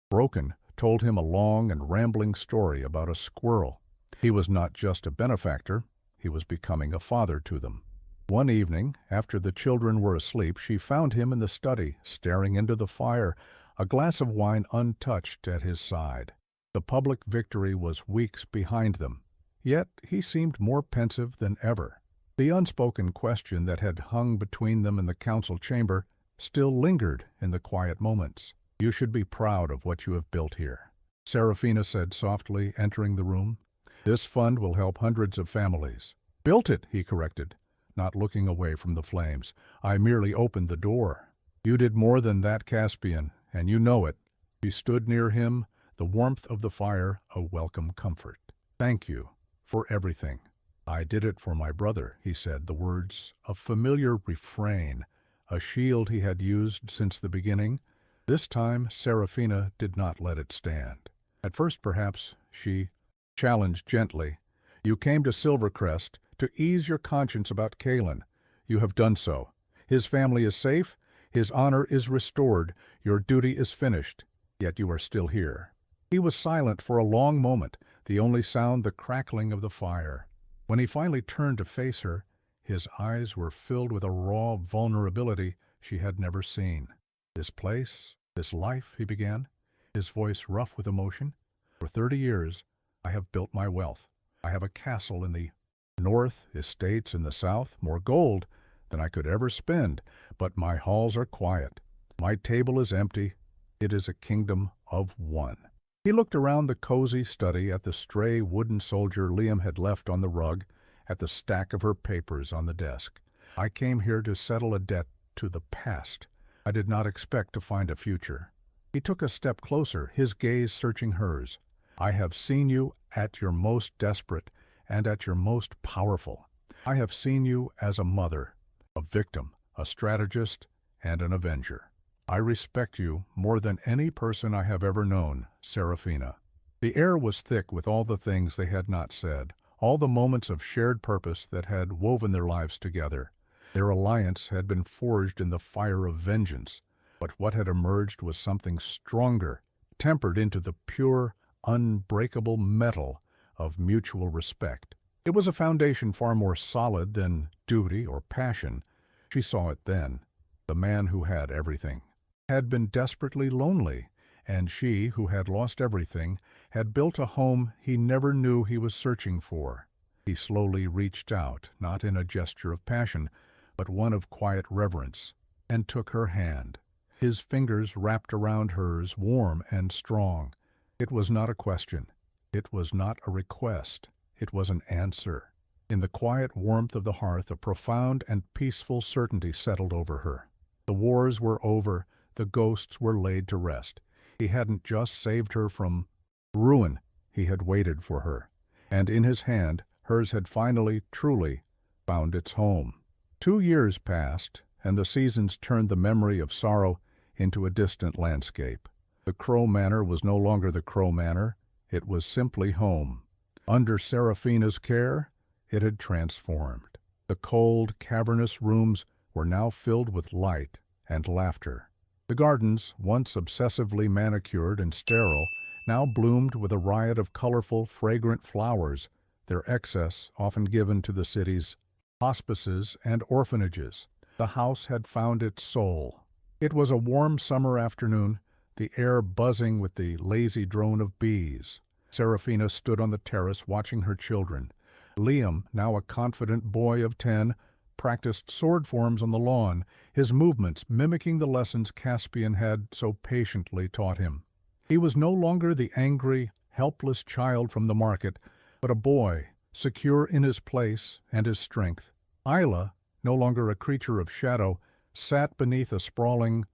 broken, told him a long and rambling story about a squirrel. He was not just a benefactor, he was becoming a father to them. One evening, after the children were asleep, she found him in the study, staring into the fire, a glass of wine untouched at his side. The public victory was weeks behind them, yet he seemed more pensive than ever. The unspoken question that had hung between them in the council chamber still lingered in the quiet moments. You should be proud of what you have built here. Serafina said softly, entering the room. This fund will help hundreds of families. Built it, he corrected, not looking away from the flames. I merely opened the door. You did more than that, Caspian, and you know it. She stood near him, the warmth of the fire a welcome comfort. Thank you for everything. I did it for my brother, he said, the words a familiar refrain, a shield he had used since the beginning. This time Serafina did not let it stand. At first, perhaps, she challenged gently. You came to Silvercrest to ease your conscience about Kalen. You have done so. His family is safe. His honor is restored. Your duty is finished. Yet you are still here. He was silent for a long moment, the only sound the crackling of the fire. When he finally turned to face her, his eyes were filled with a raw vulnerability she had never seen. This place, this life, he began, his voice rough with emotion. For 30 years, I have built my wealth. I have a castle in the north, estates in the south, more gold than I could ever spend, but my halls are quiet. My table is empty. It is a kingdom of one. He looked around the cozy study at the stray wooden soldier Liam had left on the rug, at the stack of her papers on the desk. I came here to settle a debt to the past. I did not expect to find a future. He took a step closer, his gaze searching hers. I have seen you at your most desperate and at your most powerful. I have seen you as a mother, a victim, a strategist, and an avenger. I respect you more than any person I have ever known, Serafina. The air was thick with all the things they had not said, all the moments of shared purpose that had woven their lives together. Their alliance had been forged in the fire of vengeance, but what had emerged was something stronger, tempered into the pure, unbreakable metal of mutual respect. It was a foundation far more solid than duty or passion. She saw it then. The man who had everything had been desperately lonely, and she, who had lost everything, had built a home he never knew he was searching for. He slowly reached out, not in a gesture of passion, but one of quiet reverence, and took her hand. His fingers wrapped around hers, warm and strong. It was not a question. It was not a request. It was an answer. In the quiet warmth of the hearth, a profound and peaceful certainty settled over her. The wars were over. The ghosts were laid to rest. He hadn't just saved her from ruin. He had waited for her. And in his hand, hers had finally, truly, found its home. 2 years passed, and the seasons turned the memory of sorrow into a distant landscape. The Crow Manor was no longer the Crow Manor. It was simply home. Under Serafina's care, it had transformed. The cold, cavernous rooms were now filled with light and laughter. The gardens, once obsessively manicured and sterile, now bloomed with a riot of colorful, fragrant flowers, their excess often given to the city's hospices and orphanages. The house had found its soul. It was a warm summer afternoon, the air buzzing with the lazy drone of bees. Serafina stood on the terrace watching her children. Liam, now a confident boy of 10, practiced sword forms on the lawn, his movements mimicking the lessons Caspian had so patiently taught him. He was no longer the angry, helpless child from the market, but a boy, secure in his place and his strength. Isla, no longer a creature of shadow, sat beneath a sprawling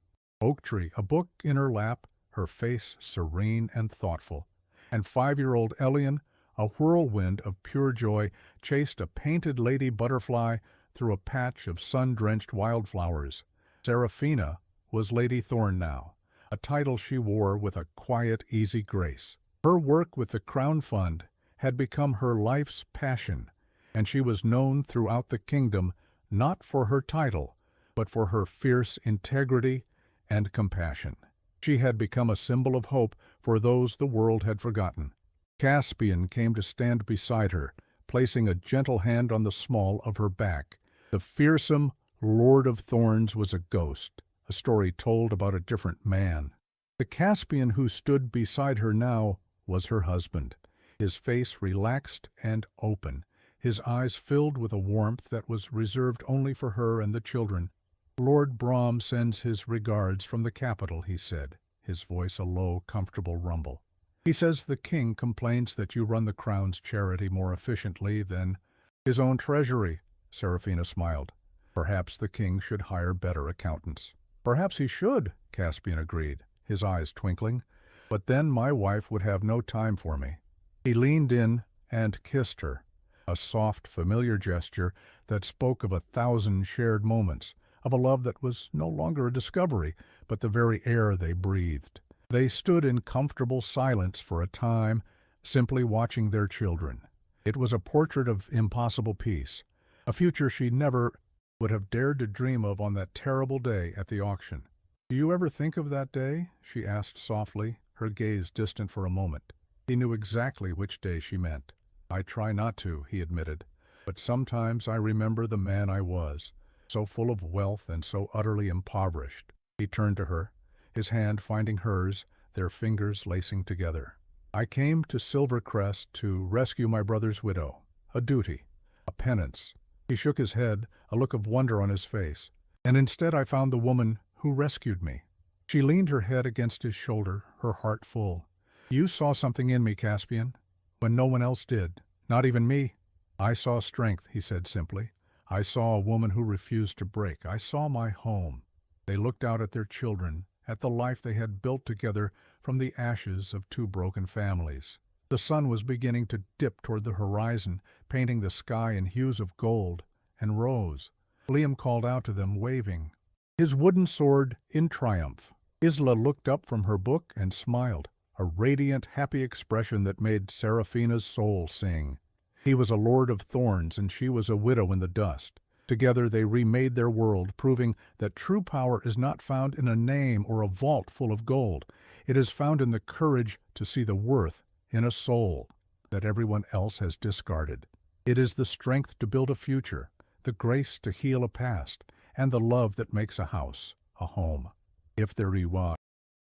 oak tree, a book in her lap, her face serene and thoughtful. And 5-year-old Elian, a whirlwind of pure joy, chased a painted lady butterfly through a patch of sun-drenched wildflowers. Serafina was Lady Thorn now, a title she wore with a quiet, easy grace. Her work with the Crown Fund had become her life's passion, and she was known throughout the kingdom not for her title, but for her fierce integrity and compassion. She had become a symbol of hope for those the world had forgotten. Caspian came to stand beside her, placing a gentle hand on the small of her back. The fearsome Lord of Thorns was a ghost, a story told about a different man. The Caspian who stood beside her now was her husband, his face relaxed and open, his eyes filled with a warmth that was reserved only for her and the children. Lord Brom sends his regards from the capital, he said, his voice a low, comfortable rumble. He says the king complains that you run the crown's charity more efficiently than his own treasury. Serafina smiled. Perhaps the king should hire better accountants. Perhaps he should, Caspian agreed, his eyes twinkling. But then my wife would have no time for me. He leaned in and kissed her, a soft, familiar gesture that spoke of 1,000 shared moments, of a love that was no longer a discovery, but the very air they breathed. They stood in comfortable silence for a time, simply watching their children. It was a portrait of impossible peace, a future she never would have dared to dream of on that terrible day at the auction. "Do you ever think of that day?" she asked softly, her gaze distant for a moment. He knew exactly which day she meant. "I try not to," he admitted, "but sometimes I remember the man I was, so full of wealth and so utterly impoverished." He turned to her, his hand finding hers, their fingers lacing together. "I came to Silvercrest to rescue my brother's widow. A duty, a penance." He shook his head, a look of wonder on his face. "And instead I found the woman who rescued me." She leaned her head against his shoulder, her heart full. "You saw something in me, Caspian, when no one else did, not even me." "I saw strength," he said simply. "I saw a woman who refused to break. I saw my home." They looked out at their children, at the life they had built together from the ashes of two broken families. The sun was beginning to dip toward the horizon, painting the sky in hues of gold and rose. Liam called out to them, waving his wooden sword in triumph. Isla looked up from her book and smiled, a radiant, happy expression that made Serafina's soul sing. He was a lord of thorns, and she was a widow in the dust. Together they remade their world, proving that true power is not found in a name or a vault full of gold. It is found in the courage to see the worth in a soul that everyone else has discarded. It is the strength to build a future, the grace to heal a past, and the love that makes a house, a home. If the Riwa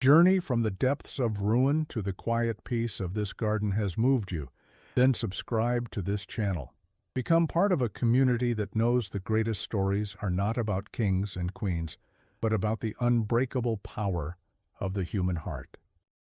journey from the depths of ruin to the quiet peace of this garden has moved you, then subscribe to this channel. Become part of a community that knows the greatest stories are not about kings and queens, but about the unbreakable power of the human heart.